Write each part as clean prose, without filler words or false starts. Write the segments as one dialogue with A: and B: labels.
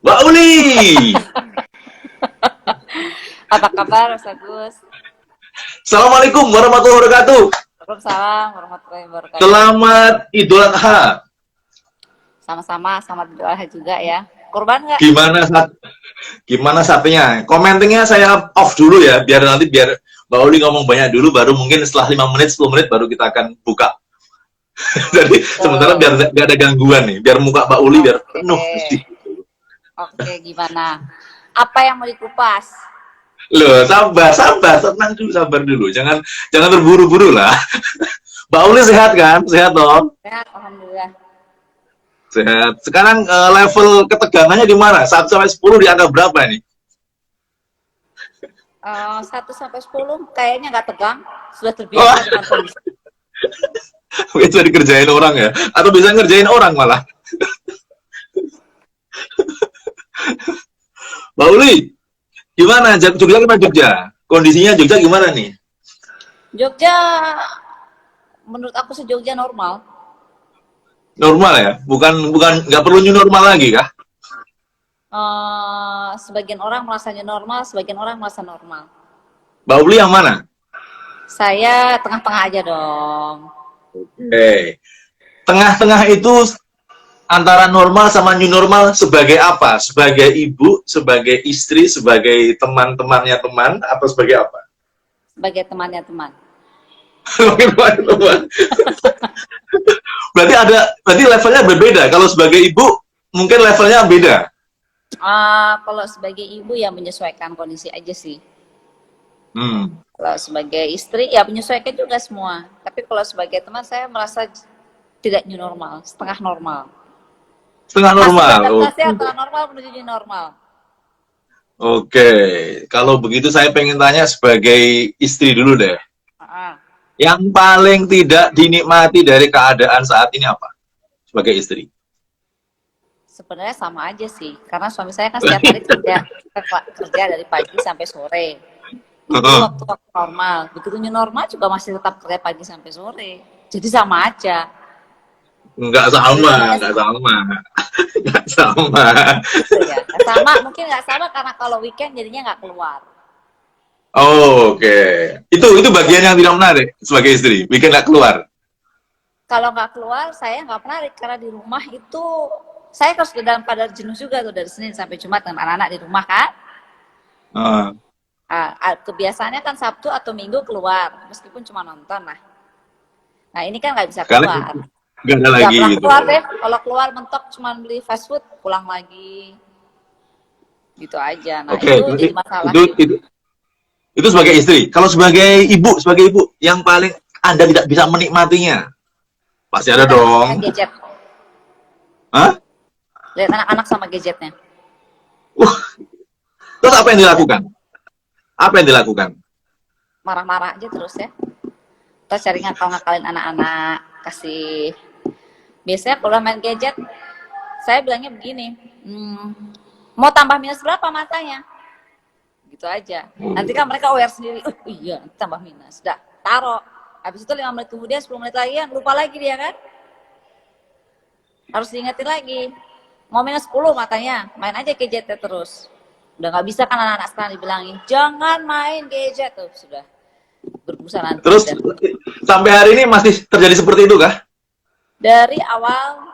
A: Mbak Uli.
B: Apa kabar, Mas Agus?
A: Assalamualaikum warahmatullahi wabarakatuh.
B: Waalaikumsalam warahmatullahi wabarakatuh.
A: Selamat Idul Adha.
B: Sama-sama, selamat berdoa juga ya. Kurban nggak?
A: Gimana gimana satenya? Komentingnya saya off dulu ya, biar Mbak Uli ngomong banyak dulu, baru mungkin setelah 5 menit 10 menit baru kita akan buka. Jadi sementara
B: Tuh.
A: biar nggak ada gangguan nih, biar muka Mbak Uli biar
B: Oke.
A: penuh.
B: Oke, gimana? Apa yang mau dikupas?
A: Loh, sabar dulu. Jangan terburu-buru lah. Mbak Uli sehat kan? Sehat dong?
B: Ya, alhamdulillah.
A: Sehat. Sekarang level ketegangannya di mana? 1 sampai 10 di angka berapa nih?
B: 1 sampai 10 kayaknya nggak tegang, sudah
A: Wah,
B: terbiasa dengan kondisi.
A: bisa dikerjain orang ya? Atau bisa ngerjain orang malah? Mbak Uli, gimana? Jogja gimana Jogja? Kondisinya Jogja gimana nih?
B: Jogja, menurut aku sih Jogja normal.
A: Normal ya? Bukan bukan nggak perlu new normal lagi kah?
B: Sebagian orang merasanya normal, sebagian orang merasa normal.
A: Mbak Uli yang mana?
B: Saya tengah-tengah aja dong.
A: Oke. Tengah-tengah itu antara normal sama new normal sebagai apa? Sebagai ibu, sebagai istri, sebagai teman-temannya teman, atau sebagai apa?
B: Sebagai temannya teman.
A: Teman. Berarti levelnya berbeda. Kalau sebagai ibu mungkin levelnya beda.
B: Kalau sebagai ibu ya menyesuaikan kondisi aja sih.
A: Hmm.
B: Kalau sebagai istri ya menyesuaikan juga semua. Tapi kalau sebagai teman saya merasa tidak new normal, setengah normal.
A: Setengah
B: Masih
A: normal.
B: beradaptasi antara normal menuju new normal.
A: Oke. Kalau begitu saya pengen tanya sebagai istri dulu deh.
B: Ah,
A: Yang paling tidak dinikmati dari keadaan saat ini apa? Sebagai istri.
B: sebenarnya sama aja sih, karena suami saya kan setiap hari kerja dari pagi sampai sore. Itu waktu-waktu normal. Begitu new normal juga masih tetap kerja pagi sampai sore. Jadi sama aja.
A: Enggak sama,
B: Bedanya
A: enggak sama. Enggak sama.
B: gitu ya. Nggak sama, mungkin nggak sama karena kalau weekend jadinya nggak keluar.
A: Oh, oke. Itu bagian yang tidak menarik sebagai istri. Bikin nggak keluar.
B: Kalau nggak keluar, saya nggak menarik karena di rumah itu saya harus dalam keadaan jenuh juga tuh dari Senin sampai Jumat dengan anak-anak di rumah kan.
A: Uh,
B: Kebiasaannya kan Sabtu atau Minggu keluar, meskipun cuma nonton lah. Nah ini kan nggak bisa
A: karena
B: keluar.
A: nggak ada
B: Nggak
A: lagi
B: pernah
A: gitu.
B: keluar deh. Kalau keluar mentok cuma beli fast food, pulang lagi. Gitu aja. Nah
A: Oke,
B: itu jadi masalah.
A: itu sebagai istri. Kalau sebagai ibu yang paling Anda tidak bisa menikmatinya, pasti ada
B: Lihat anak-anaknya
A: dong.
B: gadget.
A: Hah?
B: Lihat anak-anak sama gadgetnya.
A: Terus apa yang dilakukan? Apa yang dilakukan?
B: Marah-marah aja terus ya. Terus cari ngakal-ngakalin anak-anak. Kasih. Biasanya kalau main gadget, saya bilangnya begini. Mau tambah minus berapa matanya? Gitu aja. Nanti kan mereka aware sendiri. Oh iya, tambah minus. Dah, taruh. Habis itu 5 menit kemudian, 10 menit lagi, lupa lagi dia kan. Harus diingetin lagi. Mau minus 10 matanya, main aja gadgetnya terus. Udah nggak bisa kan anak-anak sekarang dibilangin, jangan main gadget. Tuh, sudah berbusa nanti.
A: Terus
B: Udah.
A: sampai hari ini masih terjadi seperti itu kah?
B: Dari awal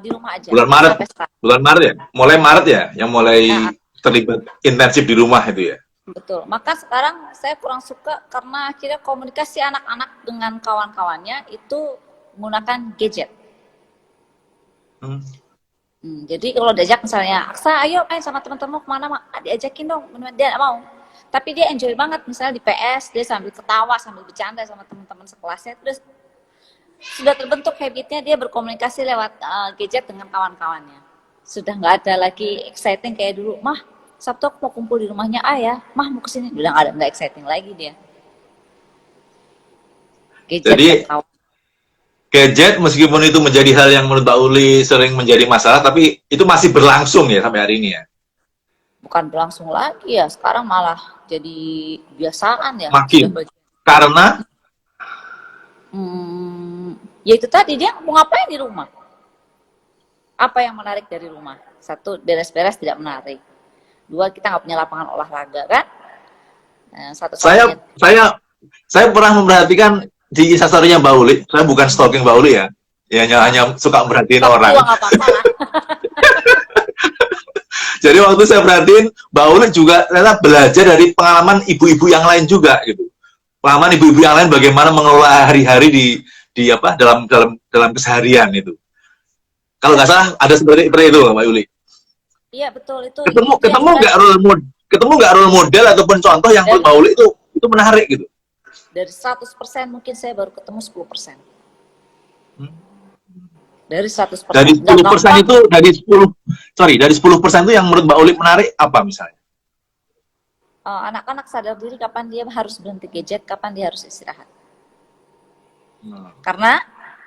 B: di rumah aja.
A: Bulan Maret.
B: Sampai sekarang.
A: Bulan Maret ya? Mulai Maret ya? Yang mulai
B: Nah,
A: terlibat intensif di rumah itu ya?
B: betul. Maka sekarang saya kurang suka karena akhirnya komunikasi anak-anak dengan kawan-kawannya itu menggunakan gadget. Jadi kalau diajak misalnya, Aksa ayo main sama teman-teman kemana, diajakin dong, dia nggak mau. Tapi dia enjoy banget, misalnya di PS, dia sambil ketawa, sambil bercanda sama teman-teman sekelasnya. Terus sudah terbentuk habitnya dia berkomunikasi lewat gadget dengan kawan-kawannya. Sudah nggak ada lagi exciting kayak dulu, mah Sabtu aku mau kumpul di rumahnya ayah, mah mau kesini. Udah nggak exciting lagi dia. Gadget
A: Jadi
B: dan kawan.
A: gadget meskipun itu menjadi hal yang menurut Mbak Uli sering menjadi masalah, tapi itu masih berlangsung ya sampai hari ini ya?
B: Bukan berlangsung lagi ya, sekarang malah jadi kebiasaan ya.
A: Makin. Karena?
B: Ya itu tadi, dia mau ngapain di rumah? Apa yang menarik dari rumah? Satu, beres-beres tidak menarik. Dua, kita nggak punya lapangan olahraga kan. Satu
A: Saya pernah memperhatikan di instastory-nya Mbak Uli. Saya bukan stalking Mbak Uli ya. Ya hanya suka merhatiin orang.
B: Nggak apa-apa lah.
A: Jadi waktu saya perhatiin, Mbak Uli juga ternyata belajar dari pengalaman ibu-ibu yang lain juga gitu. Pengalaman ibu-ibu yang lain bagaimana mengelola hari-hari di apa dalam keseharian itu. Kalau nggak salah ada seperti itu Mbak Uli.
B: Iya betul itu.
A: Ketemu nggak role model ataupun contoh yang menurut Mbak Uli itu menarik gitu.
B: Dari 100% mungkin saya baru ketemu 10%. Dari 100%.
A: Dari 10% itu dari 10% itu yang menurut Mbak Uli menarik apa misalnya?
B: Anak-anak sadar diri kapan dia harus berhenti gadget, kapan dia harus istirahat. Karena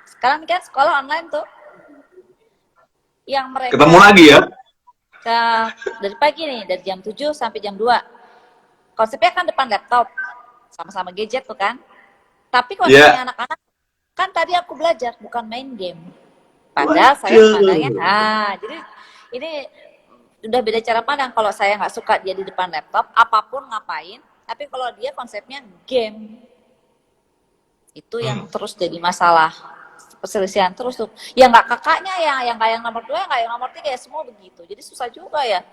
B: sekarang kan sekolah online tuh, yang mereka
A: ketemu lagi ya?
B: Dari pagi nih, dari jam 7 sampai jam 2. Konsepnya kan depan laptop, sama-sama gadget tuh kan. Tapi konsepnya anak-anak, kan tadi aku belajar, bukan main game. Padahal saya sebenarnya, jadi ini udah beda cara pandang. Kalau saya nggak suka dia di depan laptop, apapun ngapain, tapi kalau dia konsepnya game, itu yang terus jadi masalah, perselisihan terus tuh. Ya nggak kakaknya yang nggak yang nomor 2, nggak yang nomor 3, ya semua begitu. Jadi susah juga ya.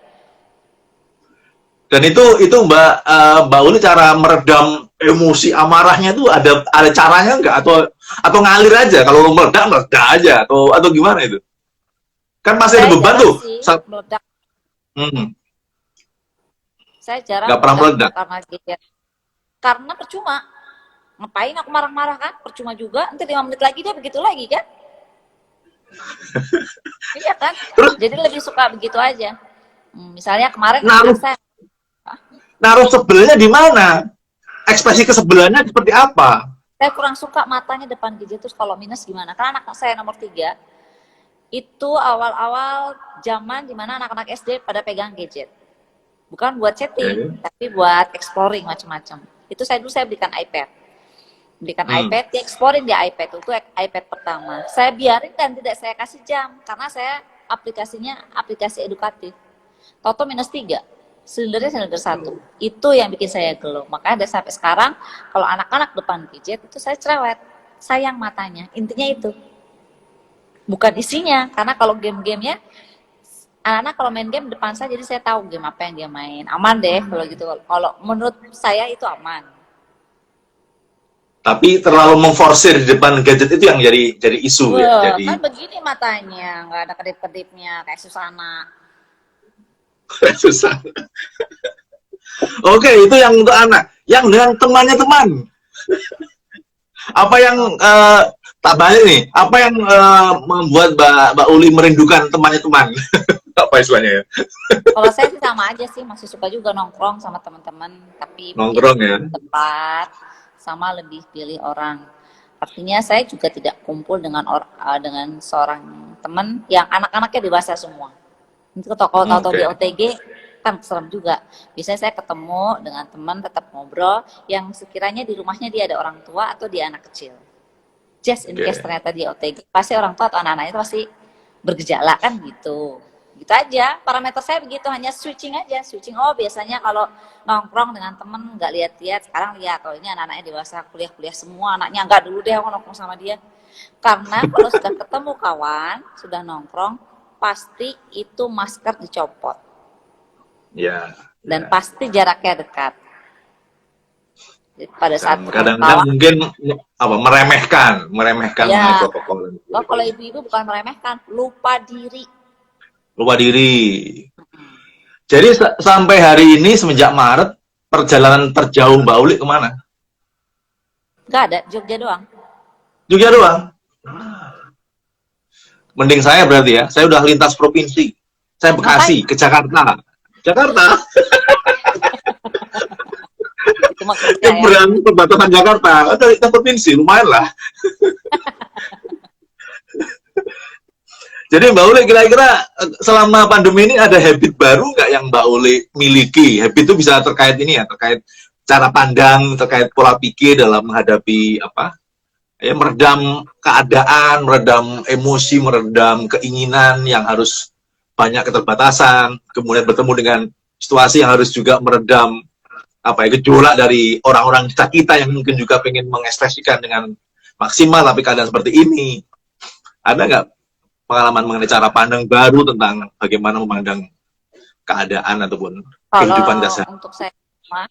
A: Dan itu Mbak Uli cara meredam emosi amarahnya tuh ada caranya nggak atau ngalir aja, kalau meledak aja atau gimana itu? Kan masih ada beban tuh.
B: Meledak. Saya jarang
A: nggak pernah meledak
B: karena gadget. Karena percuma. Ngapain aku marah-marah kan? Percuma juga. Nanti 5 menit lagi dia begitu lagi kan? Iya kan? Jadi lebih suka begitu aja. Misalnya kemarin
A: naruh sebelnya di mana? Ekspresi kesebelannya seperti apa?
B: Saya kurang suka matanya depan gadget, terus kalau minus gimana? Karena anak saya nomor 3, itu awal-awal zaman dimana anak-anak SD pada pegang gadget. Bukan buat chatting, tapi buat exploring macam-macam. Itu saya belikan iPad. iPad, dia exploring di iPad, itu iPad pertama. Saya biarin dan tidak saya kasih jam, karena saya aplikasinya aplikasi edukatif. Toto minus 3. Silindernya silinder 1. Itu yang bikin saya gelo. Makanya dari sampai sekarang kalau anak-anak depan gadget itu saya cerewet. Sayang matanya. Intinya itu. Bukan isinya. Karena kalau game-gamenya anak-anak kalau main game depan saya, jadi saya tahu game apa yang dia main. Aman deh kalau gitu. Kalau menurut saya itu aman.
A: Tapi terlalu memforsir di depan gadget itu yang jadi isu ya. Jadi
B: kan begini matanya, nggak ada kedip-kedipnya kayak Susana.
A: susah. Oke, itu yang untuk anak. Yang dengan teman. Apa yang tak balik nih? Apa yang membuat Mbak Uli merindukan teman? Apa istilahnya ya?
B: Kalau saya sih sama aja sih, masih suka juga nongkrong sama teman-teman, tapi
A: nongkrong ya.
B: Tempat sama lebih pilih orang. Artinya saya juga tidak kumpul dengan seorang teman yang anak-anaknya dewasa semua. Itu kalau tahu di OTG kan serem juga. Biasanya saya ketemu dengan teman, tetap ngobrol, yang sekiranya di rumahnya dia ada orang tua atau dia anak kecil. Just in case ternyata di OTG, pasti orang tua atau anak-anak itu pasti bergejala kan gitu. Gitu aja, parameter saya begitu, hanya switching aja. Oh biasanya kalau nongkrong dengan temen nggak lihat-lihat, sekarang lihat, kalau ini anak-anaknya dewasa, kuliah semua, anaknya nggak dulu deh aku nongkrong sama dia. Karena kalau sudah ketemu kawan, sudah nongkrong, pasti itu masker dicopot.
A: Ya.
B: Dan pasti jaraknya dekat. Jadi pada saat
A: kadang-kadang mungkin meremehkan protokol.
B: Kalau ibu-ibu bukan meremehkan, lupa diri.
A: Jadi sampai hari ini semenjak Maret, perjalanan terjauh Mbak Uli kemana?
B: Nggak ada, Jogja doang.
A: Jogja doang? Mending saya berarti ya, saya udah lintas provinsi. Saya Bekasi ke Jakarta. Nyebrang perbatasan Jakarta, ada lintas provinsi, lumayan lah. Jadi Mbak Uli kira-kira selama pandemi ini ada habit baru nggak yang Mbak Uli miliki? Habit itu bisa terkait ini ya, terkait cara pandang, terkait pola pikir dalam menghadapi meredam keadaan, meredam emosi, meredam keinginan yang harus banyak keterbatasan, kemudian bertemu dengan situasi yang harus juga meredam gejolak dari orang-orang kita yang mungkin juga pengen mengekspresikan dengan maksimal, tapi keadaan seperti ini. Ada nggak pengalaman mengenai cara pandang baru tentang bagaimana memandang keadaan ataupun kehidupan
B: Kalau
A: dasar?
B: untuk saya di rumah,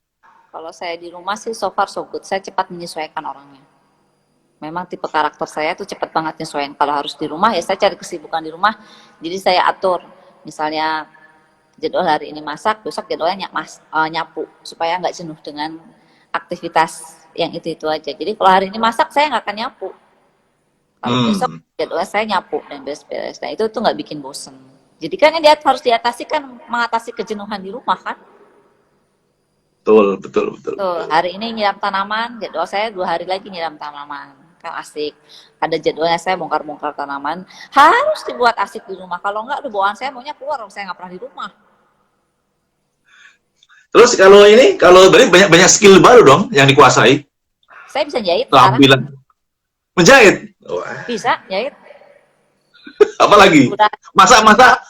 B: kalau saya di rumah sih so far so good. Saya cepat menyesuaikan orangnya. Memang tipe karakter saya tuh cepat banget nyesuaiin. Kalau harus di rumah ya saya cari kesibukan di rumah. Jadi saya atur. Misalnya jadwal hari ini masak, besok jadwalnya nyapu supaya nggak jenuh dengan aktivitas yang itu aja. Jadi kalau hari ini masak saya nggak akan nyapu. Kalau besok jadwal saya nyapu dan beres-beres. Nah itu tuh nggak bikin bosen. Jadi kan yang harus diatasi kan mengatasi kejenuhan di rumah kan.
A: Betul, betul, betul.
B: Tuh, hari ini nyiram tanaman, jadwal saya 2 hari lagi nyiram tanaman. Kan asik. Ada jadwalnya saya bongkar-bongkar tanaman. Harus dibuat asik di rumah. Kalau enggak, bawaan saya maunya keluar. Saya nggak pernah di rumah.
A: Terus kalau berarti banyak skill baru dong yang dikuasai.
B: Saya bisa jahit sekarang.
A: Keterampilan menjahit. Wah,
B: Bisa jahit.
A: apalagi?
B: Udah
A: Masak-masak.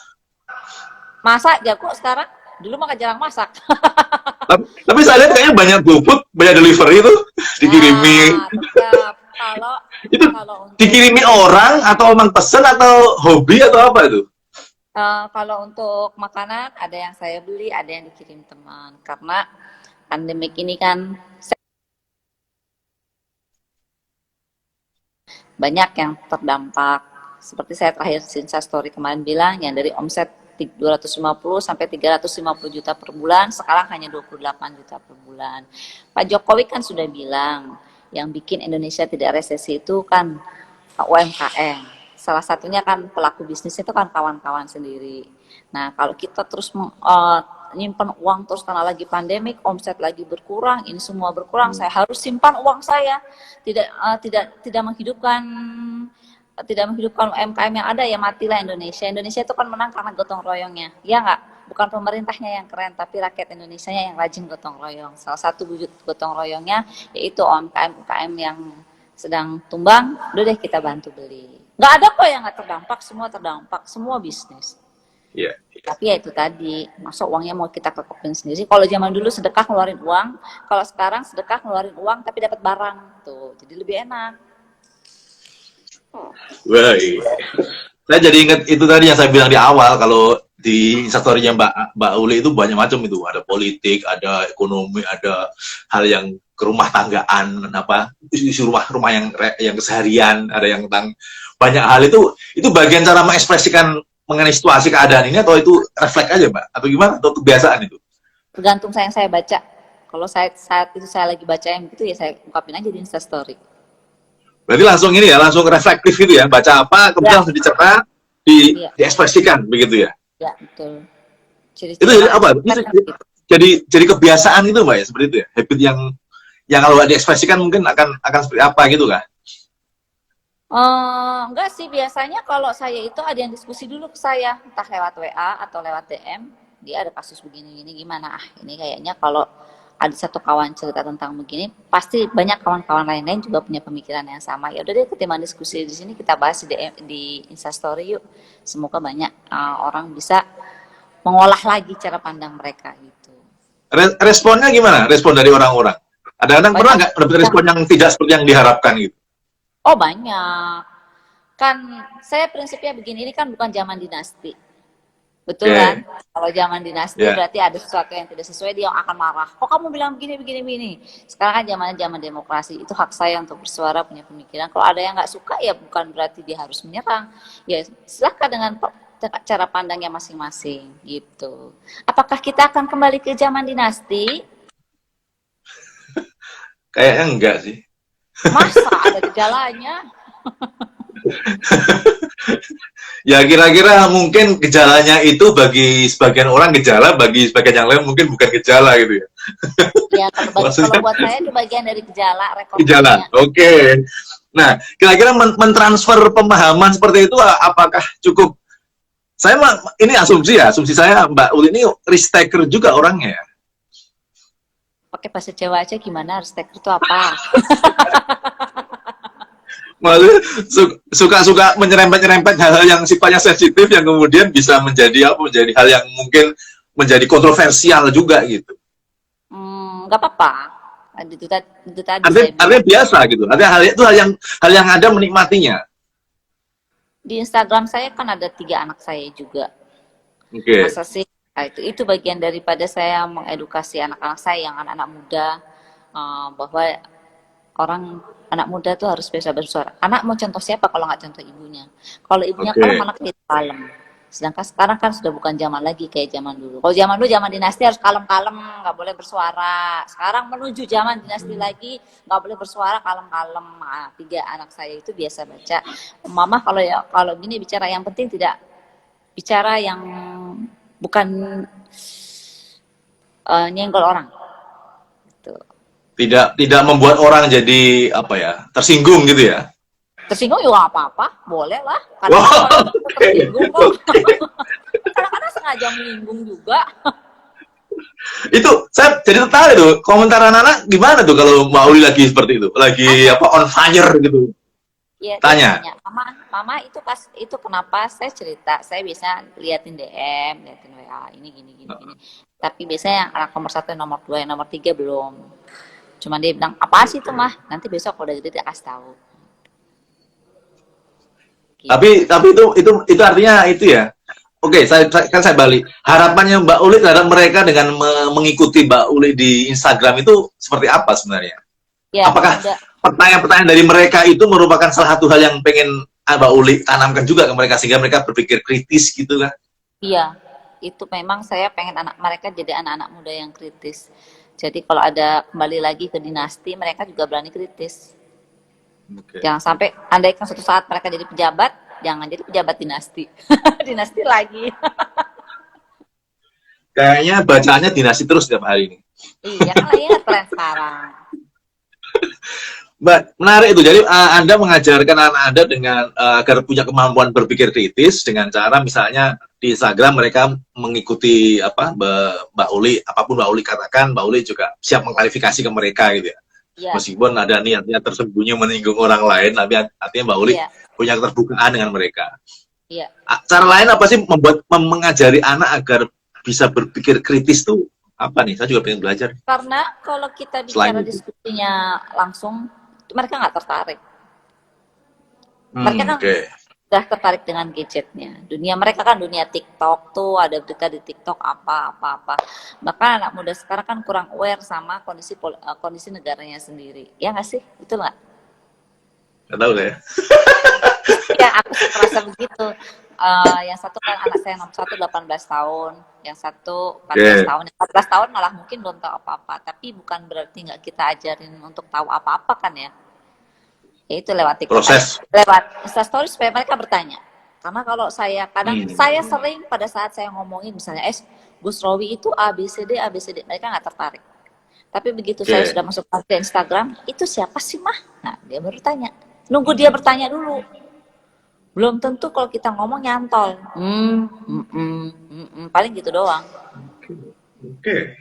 B: masak jago sekarang. Dulu mah jarang masak.
A: Tapi saya lihat kayaknya banyak GoFood, banyak delivery itu dikirimi.
B: Nah, tetap.
A: Itu
B: Kalau untuk
A: dikirimi orang atau emang pesen atau hobi atau apa itu?
B: kalau untuk makanan ada yang saya beli, ada yang dikirim teman. Karena pandemik ini kan banyak yang terdampak. Seperti saya terakhir Insta Story kemarin bilang, yang dari omset 250 sampai 350 juta per bulan, sekarang hanya 28 juta per bulan. Pak Jokowi kan sudah bilang, yang bikin Indonesia tidak resesi itu kan UMKM. Salah satunya kan pelaku bisnis itu kan kawan-kawan sendiri. Nah, kalau kita terus nyimpan uang terus karena lagi pandemik, omset lagi berkurang, ini semua berkurang, saya harus simpan uang saya. Tidak menghidupkan UMKM yang ada, ya matilah Indonesia. Indonesia itu kan menang karena gotong royongnya, ya nggak? Bukan pemerintahnya yang keren, tapi rakyat Indonesia yang rajin gotong royong. Salah satu wujud gotong royongnya yaitu UMKM yang sedang tumbang, udah deh kita bantu beli. Nggak ada kok yang nggak terdampak, semua bisnis.
A: Iya.
B: Tapi ya itu tadi, masa uangnya mau kita kekepin sendiri. Kalau zaman dulu sedekah ngeluarin uang, kalau sekarang sedekah ngeluarin uang tapi dapat barang tuh, jadi lebih enak.
A: Wah, iya. Saya jadi ingat itu tadi yang saya bilang di awal, kalau di instastory-nya Mbak Uli itu banyak macam itu. Ada politik, ada ekonomi, ada hal yang kerumah tanggaan, isu rumah yang keseharian, ada yang tentang banyak hal itu bagian cara mengekspresikan mengenai situasi keadaan ini, atau itu refleks aja, Mbak? Atau gimana? Atau kebiasaan itu?
B: Tergantung yang saya baca. Kalau saat itu saya lagi baca yang gitu, ya saya ungkapin aja di Instastory.
A: Berarti langsung langsung reflektif gitu ya, baca apa, kemudian langsung dicerna, diekspresikan, begitu ya?
B: Ya, betul.
A: Itu jadi apa? Jadi kebiasaan itu, Mbak, ya, seperti itu ya? Habit yang kalau nggak diekspresikan mungkin akan seperti apa gitu kan?
B: Enggak sih, biasanya kalau saya itu ada yang diskusi dulu ke saya, entah lewat WA atau lewat DM, dia ada kasus begini gimana, ini kayaknya kalau ada satu kawan cerita tentang begini, pasti banyak kawan-kawan lain juga punya pemikiran yang sama. Ya udah deh, ketimbang diskusi di sini, kita bahas di Instastory yuk. Semoga banyak orang bisa mengolah lagi cara pandang mereka gitu.
A: Responnya gimana? Respon dari orang-orang? Ada orang pernah nggak dapat respon yang tidak seperti yang diharapkan gitu?
B: Oh banyak. Kan saya prinsipnya begini, ini kan bukan zaman dinasti. Betul kan? Kalau zaman dinasti berarti ada sesuatu yang tidak sesuai, dia akan marah. Kok kamu bilang begini? Sekarang kan zaman demokrasi, itu hak saya untuk bersuara, punya pemikiran. Kalau ada yang nggak suka, ya bukan berarti dia harus menyerang. Ya silakan dengan cara pandangnya masing-masing gitu. Apakah kita akan kembali ke zaman dinasti?
A: Kayaknya enggak sih.
B: Masa ada gejalanya?
A: Ya kira-kira mungkin gejalanya itu bagi sebagian orang gejala, bagi sebagian yang lain mungkin bukan gejala gitu ya.
B: Ya kalau buat saya itu bagian dari gejala.
A: Gejala, oke. Nah, kira-kira mentransfer pemahaman seperti itu apakah cukup? Saya ini asumsi saya, Mbak Uli ini risk taker juga orangnya.
B: Pakai bahasa Jawa aja gimana, risk taker itu apa?
A: Maksudnya suka-suka menyerempet-nyerempet hal-hal yang sifatnya sensitif yang kemudian bisa menjadi apa? Menjadi hal yang mungkin menjadi kontroversial juga gitu.
B: Nggak apa-apa. Itu tadi
A: Artinya,
B: saya bilang.
A: artinya biasa gitu. Artinya hal itu hal yang ada menikmatinya.
B: Di Instagram saya kan ada 3 anak saya juga.
A: Oke. Okay.
B: Masa sih? Nah, itu bagian daripada saya mengedukasi anak-anak saya yang anak-anak muda bahwa anak muda tuh harus bisa bersuara. Anak mau contoh siapa kalau nggak contoh ibunya? Kalau ibunya
A: Okay.
B: kalem, anak itu kalem. Sedangkan sekarang kan sudah bukan zaman lagi kayak zaman dulu. Kalau zaman dulu, zaman dinasti harus kalem-kalem, nggak boleh bersuara. Sekarang menuju zaman dinasti lagi, nggak boleh bersuara, kalem-kalem. Nah, 3 anak saya itu biasa baca. Mama kalau gini bicara yang penting tidak bicara yang bukan nyenggol orang. Gitu.
A: Tidak membuat orang jadi apa ya, tersinggung gitu ya.
B: Tersinggung juga apa-apa, boleh lah.
A: Wow,
B: Kadang-kadang
A: okay.
B: tersinggung kok. Kadang-kadang sengaja menyinggung juga.
A: Itu saya jadi tertarik tuh, komentar anak-anak gimana tuh kalau Mbak Uli lagi seperti itu, lagi apa on fire gitu.
B: Iya, dia
A: Tanya.
B: tanya, mama itu kenapa saya cerita, saya bisa liatin DM, liatin WA, ini gini. Tapi biasanya yang anak nomor 1, yang nomor 2, yang nomor 3 belum. Cuman dia bilang, apa sih itu mah? Nanti besok kalau udah gede dia kasih tahu. Gitu.
A: Tapi itu artinya itu ya. Oke, saya balik. Harapannya Mbak Uli terhadap mereka dengan mengikuti Mbak Uli di Instagram itu seperti apa sebenarnya?
B: Ya,
A: Apakah pertanyaan-pertanyaan dari mereka itu merupakan salah satu hal yang pengen Mbak Uli tanamkan juga ke mereka sehingga mereka berpikir kritis gitu kan?
B: iya, itu memang saya pengen anak mereka jadi anak-anak muda yang kritis. Jadi kalau ada kembali lagi ke dinasti, mereka juga berani kritis.
A: Okay.
B: Jangan sampai andaikan suatu saat mereka jadi pejabat, jangan jadi pejabat dinasti. Dinasti lagi.
A: Kayaknya bacaannya dinasti terus setiap hari ini.
B: Iya, kan lagi tren sekarang.
A: Mbak, menarik itu. Jadi Anda mengajarkan anak Anda dengan agar punya kemampuan berpikir kritis dengan cara misalnya di Instagram mereka mengikuti apa Mbak Uli, apapun Mbak Uli katakan, Mbak Uli juga siap mengklarifikasi ke mereka gitu ya. Ya. Meskipun ada niatnya tersembunyi menyinggung orang lain, tapi artinya Mbak Uli punya keterbukaan dengan mereka. Iya. Cara lain apa sih mengajari anak agar bisa berpikir kritis tuh apa nih? Saya juga pengen belajar.
B: Karena kalau kita bicara diskusinya langsung, mereka nggak tertarik. Mereka kan udah tertarik dengan gadgetnya. Dunia mereka kan dunia TikTok tuh, ada berita di TikTok apa. Bahkan anak muda sekarang kan kurang aware sama kondisi negaranya sendiri. Ya nggak sih? Betul nggak?
A: Nggak tahu saya.
B: Ya, aku sih merasa begitu. Yang satu kan anak saya nomor 1 18 tahun, yang satu 14 tahun. 14 tahun malah mungkin belum tahu apa-apa, tapi bukan berarti nggak kita ajarin untuk tahu apa-apa kan ya. Yaitu lewat TikTok, lewat Instastory supaya mereka bertanya. Karena kalau saya saya sering pada saat saya ngomongin misalnya Gus Rowi itu ABCD, mereka nggak tertarik. Tapi begitu saya sudah masuk ke Instagram, itu siapa sih mah? Nah, dia baru tanya. Nunggu dia bertanya dulu. Belum tentu kalau kita ngomong nyantol. Paling gitu doang.
A: Oke.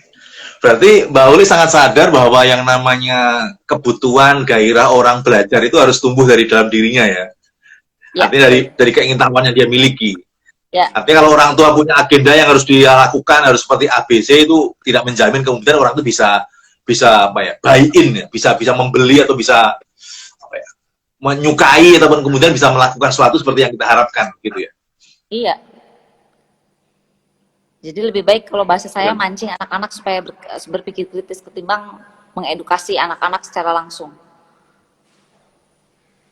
A: Berarti Mbak Uli sangat sadar bahwa yang namanya kebutuhan, gairah orang belajar itu harus tumbuh dari dalam dirinya ya. Artinya dari keingintahuan yang dia miliki. Ya. Artinya kalau orang tua punya agenda yang harus dia lakukan, harus seperti ABC itu tidak menjamin kemudian orang itu bisa apa ya, buy in ya, bisa membeli atau bisa apa ya, menyukai ataupun kemudian bisa melakukan sesuatu seperti yang kita harapkan gitu ya.
B: Iya. Jadi lebih baik kalau bahasa saya mancing anak-anak supaya berpikir kritis ketimbang mengedukasi anak-anak secara langsung.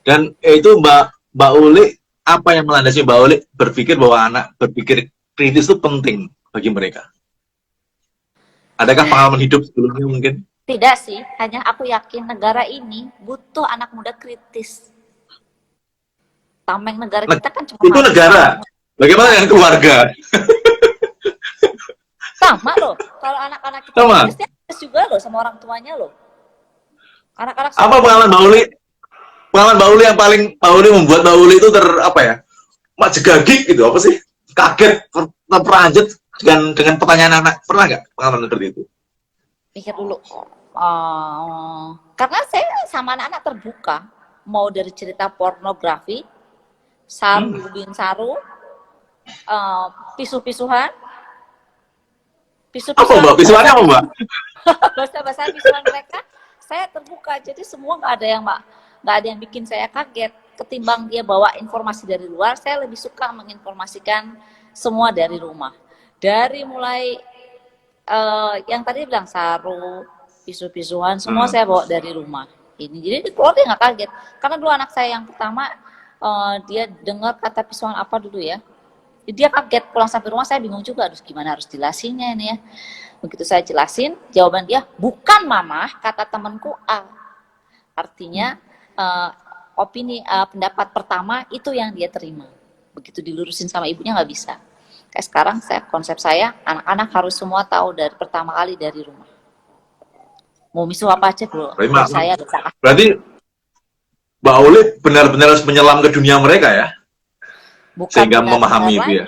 B: Dan
A: itu Mbak Uli, apa yang melandasi Mbak Uli berpikir bahwa anak berpikir kritis itu penting bagi mereka? Adakah pengalaman hidup sebelumnya mungkin?
B: Tidak sih, hanya aku yakin negara ini butuh anak muda kritis. Tameng negara kita kan cuma
A: itu negara. Bagaimana dengan keluarga?
B: Sama loh, kalau anak-anak kita kritis juga loh sama orang tuanya loh. Anak-anak
A: apa pengalaman Mbak Uli? Pengalaman Mbak Uli yang paling Mbak Uli membuat Mbak Uli itu majegagik gitu, apa sih? Kaget, terperanjat dengan pertanyaan anak. Pernah nggak pengalaman seperti itu?
B: Pikir dulu. Karena saya sama anak-anak terbuka. mau dari cerita pornografi, saru bin saru, pisu-pisuhan,
A: Apa Mbak?
B: bahasa
A: Visualnya apa Mbak?
B: bahasa pisuhan mereka, saya terbuka. Jadi semua nggak ada yang bikin saya kaget. Ketimbang dia bawa informasi dari luar, saya lebih suka menginformasikan semua dari rumah. Dari mulai yang tadi bilang saru, pisu-pisuhan, semua saya bawa dari rumah. Ini jadi keluarga nggak kaget. Karena dulu anak saya yang pertama dia dengar kata pisuhan apa dulu ya. Dia kaget, pulang sampai rumah saya bingung juga, aduh gimana harus jelasinnya ini ya. Begitu saya jelasin, jawaban dia, bukan mama, kata temanku A. Artinya pendapat pertama itu yang dia terima. Begitu dilurusin sama ibunya nggak bisa. Kayak sekarang konsep saya, anak-anak harus semua tahu dari pertama kali dari rumah. Mau misu apa aja bro, saya bisa.
A: Berarti Mbak Uli benar-benar harus menyelam ke dunia mereka ya?
B: Bukan
A: sehingga memahami itu ya.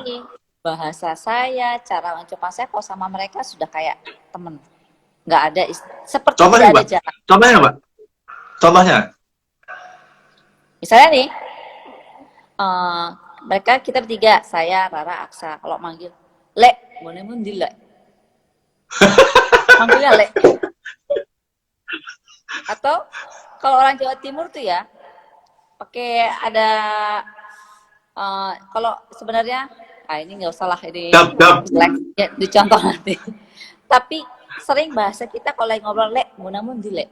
B: Bahasa saya, cara mengucapkan saya kalau sama mereka sudah kayak temen. Nggak ada seperti
A: contohnya,
B: tidak ada jarak.
A: Contohnya Mbak? Contohnya?
B: Misalnya nih, mereka kita bertiga, saya, Rara, Aksa. Kalau manggil, Lek, boleh mundi Lek. Manggilnya Lek. Atau kalau orang Jawa Timur tuh ya, pakai ada kalau sebenarnya ini nggak usah lah, ini ya, dicontoh nanti. Tapi sering bahasa kita kalau lagi ngobrol, Lek, munamun di Lek.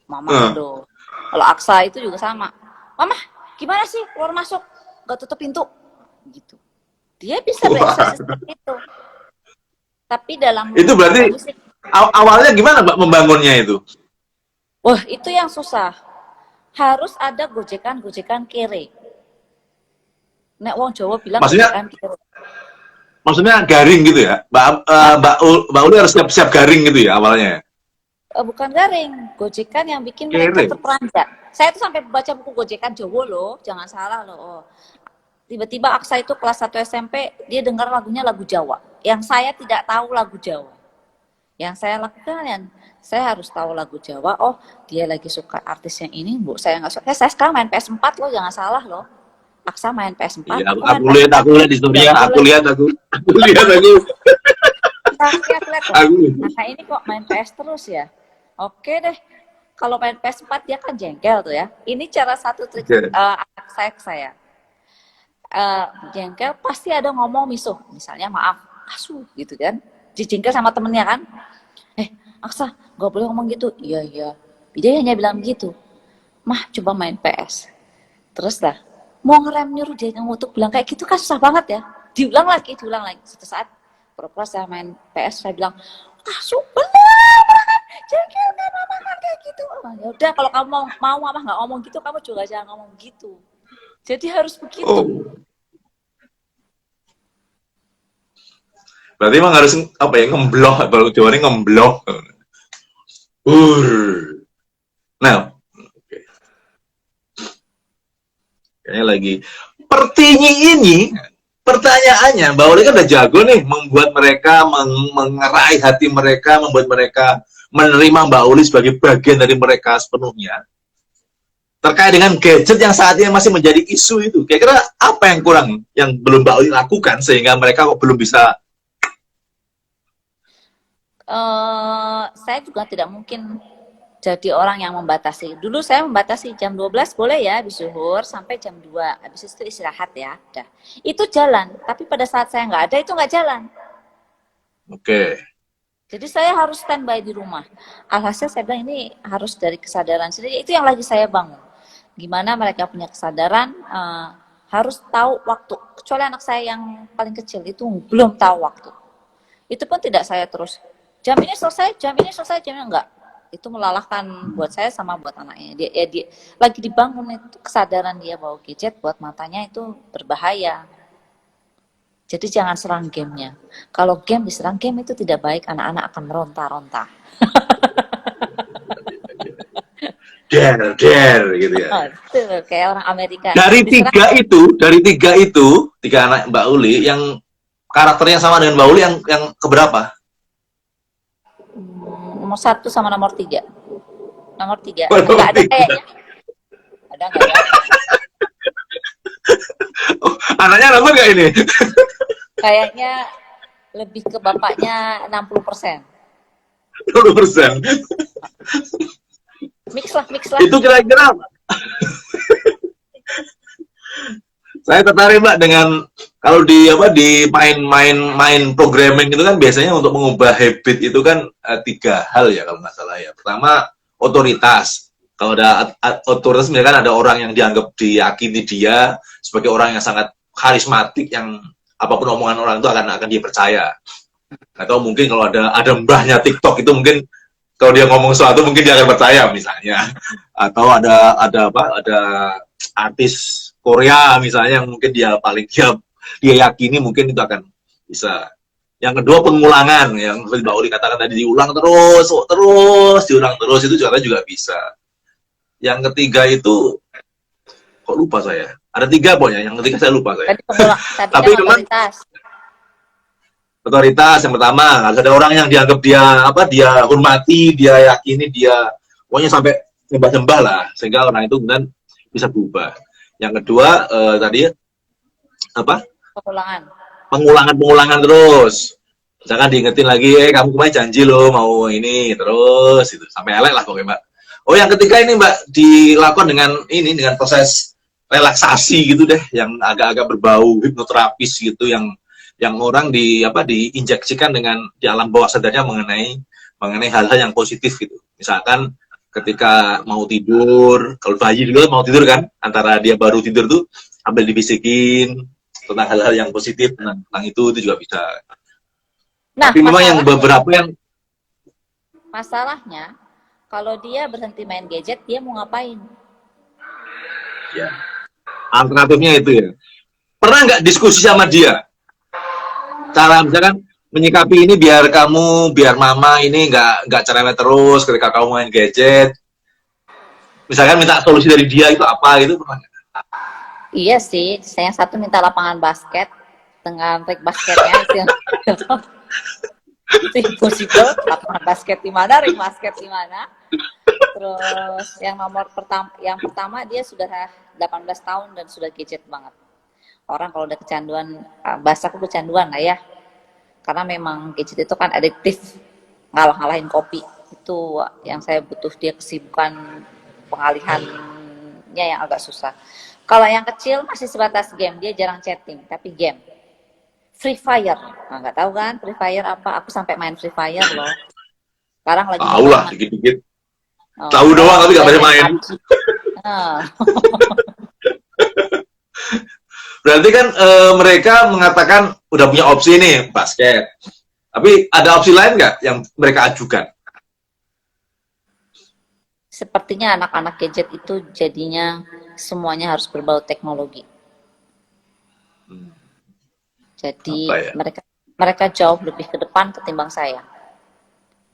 B: Mama do. Kalau Aksa itu juga sama. Mama, gimana sih keluar masuk? Gak tutup pintu. Gitu. Dia bisa berekspresi seperti itu. Tapi dalam
A: itu berarti awalnya gimana Mbak membangunnya itu?
B: Wah, itu yang susah. Harus ada gojekan-gojekan kere. Nek wong Jawa bilang gojekan kere.
A: Maksudnya garing gitu ya? Mbak Uli harus siap-siap garing gitu ya awalnya?
B: Bukan garing, gojekan yang bikin mereka terperanjat. Saya tuh sampai baca buku gojekan Jawa loh, jangan salah loh. Tiba-tiba Aksa itu kelas 1 SMP, dia dengar lagunya lagu Jawa. Yang saya tidak tahu lagu Jawa. Yang saya lakukan, saya harus tahu lagu Jawa. Oh, dia lagi suka artis yang ini, Bu. Saya nggak suka. Saya sekarang main PS4 loh, jangan salah loh. Aksa main PS4.
A: Iya, aku lihat di story aku lihat.
B: Nah, ini kok main PS terus ya? Oke deh. Kalau main PS4 dia kan jengkel tuh ya. Ini cara satu trik anak saya. Jengkel pasti ada ngomong misuh. Misalnya maaf, asu gitu kan. Dijengkel sama temennya kan. Aksa, gak boleh ngomong gitu. Iya. Dia hanya bilang gitu. Mah, coba main PS. Terus lah, mau ngerem nyuruh dia untuk bilang kayak gitu kan susah banget ya. Diulang lagi. Suatu saat, pura-pura saya main PS, saya bilang, asu bener, jengkel kan mama kan kayak gitu. Ya udah, kalau kamu mau mama nggak ngomong gitu, kamu juga jangan ngomong gitu. Jadi harus begitu.
A: Berarti emang harus ngemblok, kalau Jawa ini ngemblok. Nah, kayaknya lagi Pertinyi ini pertanyaannya, Mbak Uli kan udah jago nih membuat mereka mengerai hati mereka, membuat mereka menerima Mbak Uli sebagai bagian dari mereka sepenuhnya. Terkait dengan gadget yang saat ini masih menjadi isu itu, kira-kira apa yang kurang, yang belum Mbak Uli lakukan sehingga mereka kok belum bisa?
B: Saya juga tidak mungkin jadi orang yang membatasi. Dulu saya membatasi jam 12 boleh ya habis zuhur sampai jam 2. Habis itu istirahat ya. Udah. Itu jalan. Tapi pada saat saya nggak ada itu nggak jalan.
A: Oke.
B: Jadi saya harus standby di rumah. Alhasil saya bilang ini harus dari kesadaran sendiri. Itu yang lagi saya bangun. Gimana mereka punya kesadaran harus tahu waktu. Kecuali anak saya yang paling kecil itu belum tahu waktu. Itu pun tidak saya terus. Jam ini selesai, jam ini enggak. Itu melalahkan buat saya sama buat anaknya. Dia lagi dibangun itu kesadaran dia bahwa gadget buat matanya itu berbahaya. Jadi jangan serang gamenya. Kalau game diserang game itu tidak baik, anak-anak akan meronta-ronta.
A: Der gitu ya.
B: Betul, kayak orang Amerika.
A: Dari tiga itu, tiga anak Mbak Uli yang karakternya sama dengan Mbak Uli yang keberapa?
B: Nomor 1 sama nomor 3. Nomor 3. Enggak ada kayaknya. nggak ya?
A: Oh, anaknya nonton nggak ini?
B: Kayaknya lebih ke bapaknya 60%.
A: 20%.
B: Mix lah.
A: Itu kira-kira saya tertarik Mbak dengan kalau di di main programming itu kan biasanya untuk mengubah habit itu kan 3 hal ya kalau nggak salah ya. Pertama otoritas. Kalau ada otoritas misalkan ada orang yang dianggap diyakini dia sebagai orang yang sangat karismatik yang apapun omongan orang itu akan dia percaya. Atau mungkin kalau ada mbahnya TikTok itu mungkin kalau dia ngomong sesuatu mungkin dia akan percaya misalnya. Atau ada artis Korea misalnya yang mungkin dia yakini mungkin itu akan bisa. Yang kedua pengulangan yang seperti Mbak Uli katakan tadi diulang terus diulang terus itu juga bisa. Yang ketiga itu kok lupa saya. Ada 3 pokoknya. Yang ketiga saya lupa saya.
B: Tapi memang
A: otoritas yang pertama harus ada orang yang dianggap dia hormati, dia yakini, dia pokoknya sampai sembah-sembah lah sehingga orang itu kemudian bisa berubah. Yang kedua tadi pengulangan terus. Misalkan diingetin lagi, kamu kemarin janji loh mau ini terus itu sampai elek lah pokoknya Mbak. Oh yang ketiga ini Mbak dilakukan dengan proses relaksasi gitu deh yang agak-agak berbau hipnoterapis gitu yang orang diinjeksikan dengan di alam bawah sadarnya mengenai hal-hal yang positif gitu. Misalkan ketika mau tidur, kalau bayi juga mau tidur kan, antara dia baru tidur tuh sambil dibisikin tentang hal-hal yang positif tentang itu juga bisa.
B: Nah,
A: tapi memang yang beberapa yang
B: masalahnya kalau dia berhenti main gadget dia mau ngapain?
A: Ya, alternatifnya itu ya. Pernah nggak diskusi sama dia? Cara misalkan menyikapi ini biar mama ini nggak cerewet terus ketika kamu main gadget. Misalkan minta solusi dari dia itu apa gitu pernah nggak?
B: Iya sih, saya yang satu minta lapangan basket dengan ring basketnya itu impossible. Lapangan basket di mana, ring basket di mana. Terus yang pertama dia sudah 18 tahun dan sudah gadget banget. Orang kalau udah kecanduan, bahasa aku kecanduan lah ya. Karena memang gadget itu kan adiktif, ngalah-ngalahin kopi. Itu yang saya butuh dia kesibukan pengalihannya yang agak susah. Kalau yang kecil masih sebatas game, dia jarang chatting, tapi game. Free Fire, nggak tahu kan Free Fire apa? Aku sampai main Free Fire loh. Sekarang lagi.
A: Tahu lah, dikit-dikit. Tahu doang tapi nggak bisa main. Berarti kan mereka mengatakan udah punya opsi nih basket. Tapi ada opsi lain nggak yang mereka ajukan?
B: Sepertinya anak-anak gadget itu jadinya semuanya harus berbau teknologi. Jadi ya? mereka jauh lebih ke depan ketimbang saya.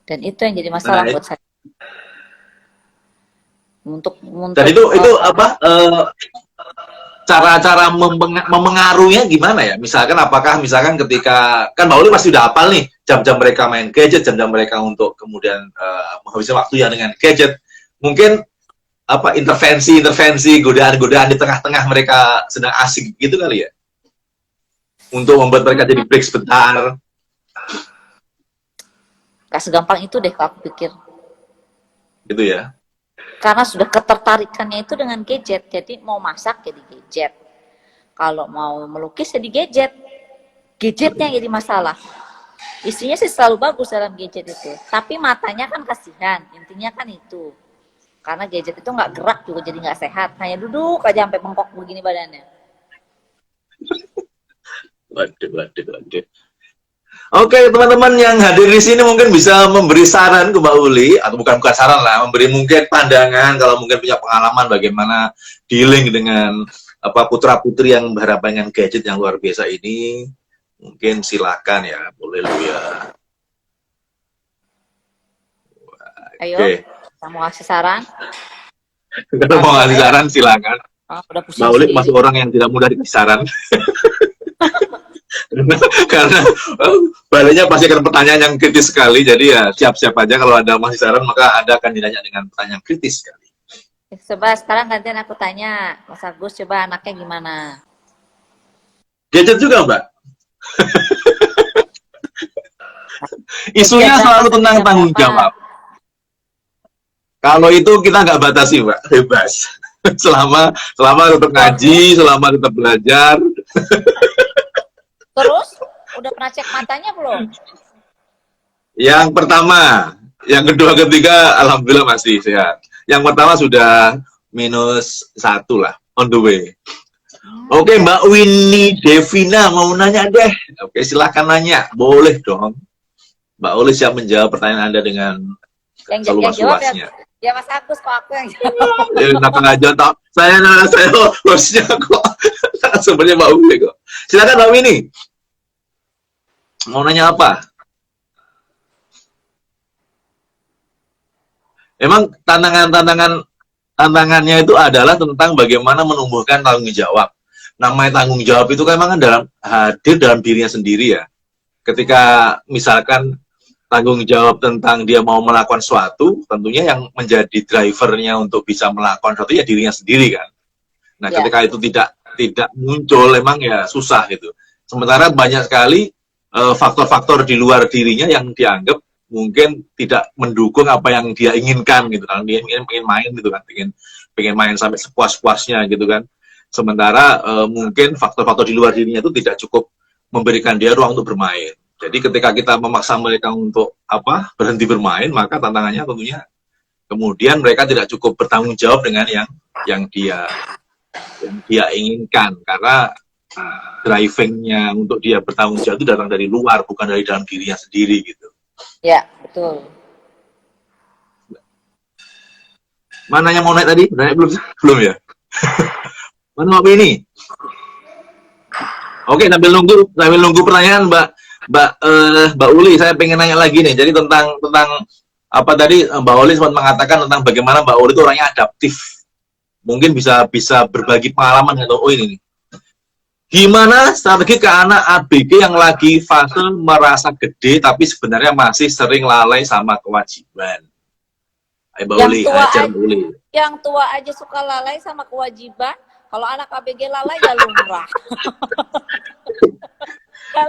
B: Dan itu yang jadi masalah buat saya. Untuk
A: dan itu apa? Cara-cara memengaruhinya gimana ya? Apakah misalkan ketika kan Mbak Uli pasti udah hafal nih jam-jam mereka main gadget, jam-jam mereka untuk kemudian menghabiskan waktu ya dengan gadget. Mungkin apa intervensi godaan di tengah-tengah mereka sedang asik gitu kali ya? Untuk membuat mereka jadi break sebentar.
B: Gak segampang itu deh kalau aku pikir.
A: Gitu ya.
B: Karena sudah ketertarikannya itu dengan gadget. Jadi mau masak jadi gadget. Kalau mau melukis jadi gadget. Gadgetnya yang jadi masalah. Isinya sih selalu bagus dalam gadget itu. Tapi matanya kan kasihan. Intinya kan itu. Karena gadget itu nggak gerak juga jadi nggak sehat. Hanya duduk aja sampai bengkok begini badannya.
A: Waduh. Oke, teman-teman yang hadir di sini mungkin bisa memberi saran ke Mbak Uli, atau bukan saran lah, memberi mungkin pandangan kalau mungkin punya pengalaman bagaimana dealing dengan putra-putri yang berhadapan dengan gadget yang luar biasa ini. Mungkin silakan ya, boleh lu ya.
B: Ayo, kita mau kasih saran.
A: Kalau mau ngasih saran silakan. Mbak Uli masuk orang yang tidak mudah dikasih saran. karena baliknya pasti akan pertanyaan yang kritis sekali, jadi ya siap-siap aja kalau ada masih saran maka Anda akan ditanya dengan pertanyaan kritis sekali.
B: Coba sekarang gantian aku tanya, Mas Agus, coba anaknya gimana?
A: Gadget juga, Mbak. Isunya
B: Kegiatan apa
A: selalu
B: sampai
A: tentang
B: jam
A: tanggung
B: berapa?
A: jawab. Kalau itu kita nggak batasi, Mbak, bebas. Selama selama tetap ngaji,
B: Waduh,
A: selama tetap belajar.
B: terus udah pernah cek matanya belum?
A: Yang pertama, yang kedua, ketiga, alhamdulillah masih sehat. Yang pertama sudah -1 lah, on the way. Oke,
B: Ya.
A: Mbak Winnie Devina mau nanya deh. Oke, silakan nanya. Boleh dong. Mbak Oli siap menjawab pertanyaan Anda dengan
B: Yang jawab ya,
A: seluas-luasnya.
B: ya Mas Agus, kok aku yang jawab.
A: Kenapa aja tak? Saya hostnya kok. Sebenarnya Mbak Uli kok. Silakan Mbak Winnie. Mau nanya apa? Emang tantangannya itu adalah tentang bagaimana menumbuhkan tanggung jawab. Namanya tanggung jawab itu kan memang hadir dalam dirinya sendiri ya. Ketika misalkan tanggung jawab tentang dia mau melakukan suatu, tentunya yang menjadi drivernya untuk bisa melakukan suatu ya dirinya sendiri kan. Nah,
B: Ya,
A: ketika itu tidak muncul, emang ya susah gitu. Sementara banyak sekali faktor-faktor di luar dirinya yang dianggap mungkin tidak mendukung apa yang dia inginkan gitu kan. Dia ingin main gitu kan, pengen main sampai sepuas-puasnya gitu kan. Sementara mungkin faktor-faktor di luar dirinya itu tidak cukup memberikan dia ruang untuk bermain. Jadi ketika kita memaksa mereka untuk berhenti bermain, maka tantangannya tentunya kemudian mereka tidak cukup bertanggung jawab dengan yang dia inginkan, karena drivingnya untuk dia bertanggung jawab itu datang dari luar, bukan dari dalam dirinya sendiri gitu.
B: ya, betul.
A: Mana yang mau naik tadi? Naik belum? Belum ya? Mana Mbak ini? Oke, sambil nunggu pertanyaan Mbak Uli, saya pengen nanya lagi nih. Jadi tentang apa tadi Mbak Uli sempat mengatakan tentang bagaimana Mbak Uli itu orangnya adaptif. Mungkin bisa berbagi pengalaman atau ini nih. Gimana strategi ke anak ABG yang lagi fase merasa gede tapi sebenarnya masih sering lalai sama kewajiban? Ayo Mbak Uli, ajar Mbak Uli.
B: Yang tua aja suka lalai sama kewajiban. Kalau anak ABG lalai ya lumrah.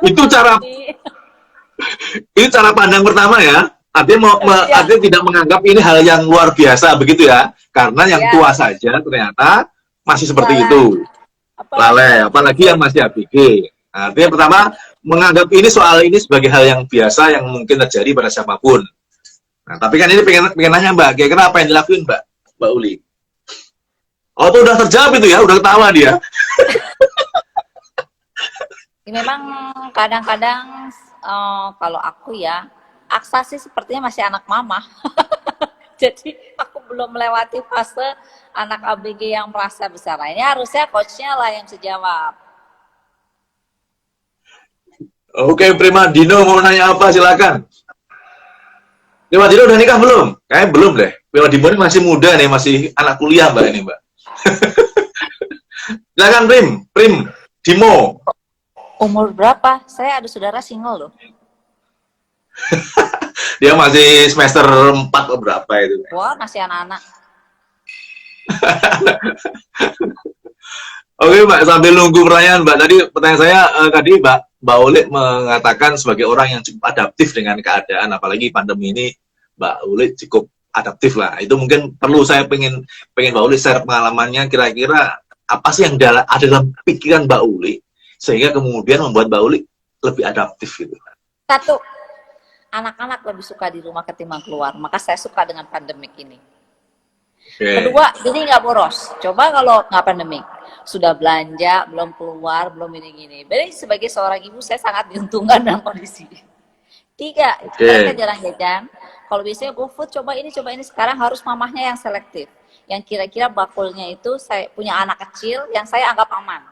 A: Itu cara pandang pertama ya. Artinya tidak menganggap ini hal yang luar biasa begitu ya. Karena yang tua saja ternyata masih seperti itu. Lalai, apalagi yang masih ABG. Artinya pertama menganggap soal ini sebagai hal yang biasa yang mungkin terjadi pada siapapun. Nah, tapi kan ini pengen nanya Mbak, kira-kira apa yang dilakuin Mbak Uli? Oh, itu udah terjawab itu ya, udah ketawa dia.
B: Memang kadang-kadang kalau aku ya, Aksa sih sepertinya masih anak mama. Jadi aku belum melewati fase anak ABG yang merasa besar. Nah, ini harusnya coachnya lah yang sejawab.
A: Oke, Prima Dino mau nanya apa? Silakan. Prima Dino udah nikah belum? Kayaknya belum deh. Prima Dino ini masih muda nih, masih anak kuliah Mbak ini Mbak. Silakan Prim Dimo.
B: Umur berapa? Saya ada saudara single loh.
A: Dia masih semester 4 atau berapa itu.
B: Wah, masih anak-anak.
A: Oke Mbak, sambil nunggu pertanyaan Mbak, tadi pertanyaan saya tadi Mbak Uli mengatakan sebagai orang yang cukup adaptif dengan keadaan, apalagi pandemi ini Mbak Uli cukup adaptif lah. Itu mungkin perlu saya pengen Mbak Uli share pengalamannya, kira-kira apa sih yang ada dalam pikiran Mbak Uli sehingga kemudian membuat Mbak Uli lebih adaptif gitu.
B: Satu, anak-anak lebih suka di rumah ketimbang keluar, maka saya suka dengan pandemik ini. Kedua, ini nggak boros. Coba kalau nggak pandemik, sudah belanja, belum keluar, belum ini-gini. Jadi sebagai seorang ibu, saya sangat diuntungkan dalam kondisi. Tiga, mereka jarang jajan. Kalau biasanya GoFood, coba ini. Sekarang harus mamahnya yang selektif. Yang kira-kira bakulnya itu, saya punya anak kecil yang saya anggap aman.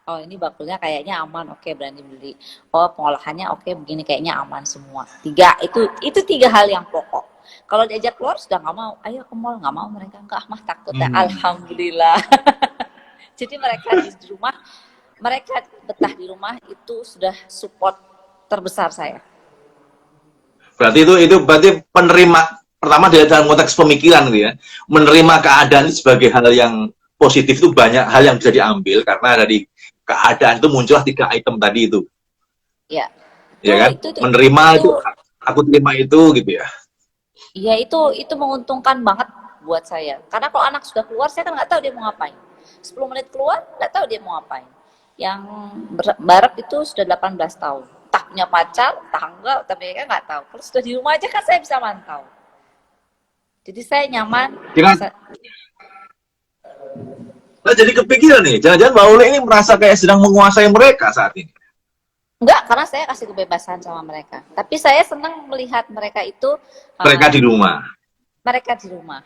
B: Oh, ini bakulnya kayaknya aman, oke, berani beli. Oh, pengolahannya oke, begini kayaknya aman semua. Tiga, itu tiga hal yang pokok. Kalau diajak keluar sudah nggak mau, ayo ke mall, nggak mau mereka, enggak mah takutnya. Alhamdulillah. Jadi mereka di rumah, mereka betah di rumah itu sudah support terbesar saya.
A: Berarti itu berarti pertama dalam konteks pemikiran gitu ya, menerima keadaan sebagai hal yang positif itu banyak hal yang bisa diambil karena dari keadaan itu muncullah 3 item tadi itu,
B: Ya,
A: ya kan?
B: itu
A: Menerima
B: itu
A: itu, aku terima itu gitu ya.
B: ya itu menguntungkan banget buat saya. Karena kalau anak sudah keluar, saya kan nggak tahu dia mau ngapain. 10 menit keluar, nggak tahu dia mau ngapain. Yang barat itu sudah 18 tahun. Entah punya pacar, entah enggak, tapi kan nggak tahu. Kalau sudah di rumah aja kan saya bisa mantau. Jadi saya nyaman.
A: Jangan, nah, jadi kepikiran nih, jangan-jangan Mbak Uli ini merasa kayak sedang menguasai mereka saat ini.
B: Enggak, karena saya kasih kebebasan sama mereka. Tapi saya senang melihat mereka itu,
A: Mereka di rumah.
B: mereka di rumah.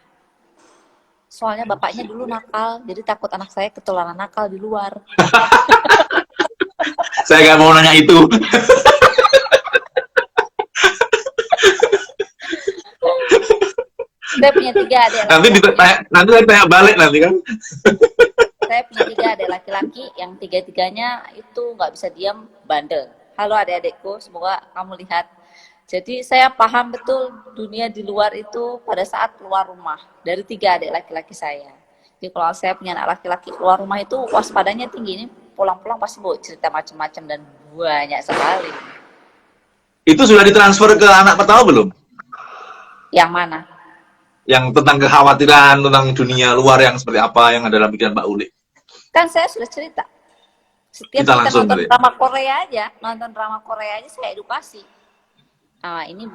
B: Soalnya bapaknya dulu nakal, jadi takut anak saya ketularan nakal di luar.
A: Saya nggak mau nanya itu.
B: Saya punya 3 adik
A: Nanti
B: laki-laki.
A: nanti saya tanya balik nanti kan.
B: Saya punya 3 adik laki-laki yang 3-tiganya itu nggak bisa diam, bandel. Halo adik-adikku, semoga kamu lihat. Jadi saya paham betul dunia di luar itu pada saat keluar rumah. Dari 3 adik laki-laki saya. Jadi kalau saya punya anak laki-laki keluar rumah itu waspadanya tinggi. Ini pulang-pulang pasti bawa cerita macam-macam dan banyak sekali.
A: Itu sudah ditransfer ke anak pertama belum?
B: Yang mana?
A: Yang tentang kekhawatiran tentang dunia luar yang seperti apa yang ada dalam pikiran Mbak Uli.
B: Kan saya sudah cerita. Setiap
A: Kita
B: kita
A: langsung
B: nonton
A: tadi.
B: drama Korea aja, saya edukasi. Ini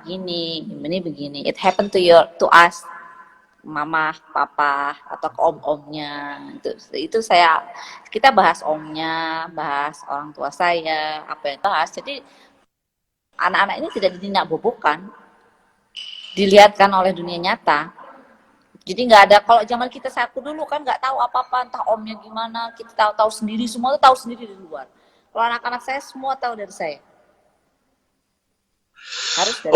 B: begini. It happened to us, mama, papa, atau ke om-omnya. Itu kita bahas omnya, bahas orang tua saya, apa yang bahas. Jadi anak-anak ini tidak bobokan, dilihatkan oleh dunia nyata. Jadi nggak ada, kalau zaman kita aku dulu kan nggak tahu apa-apa, entah omnya gimana, kita tahu sendiri, semua tahu sendiri di luar. Kalau anak-anak saya semua tahu dari saya.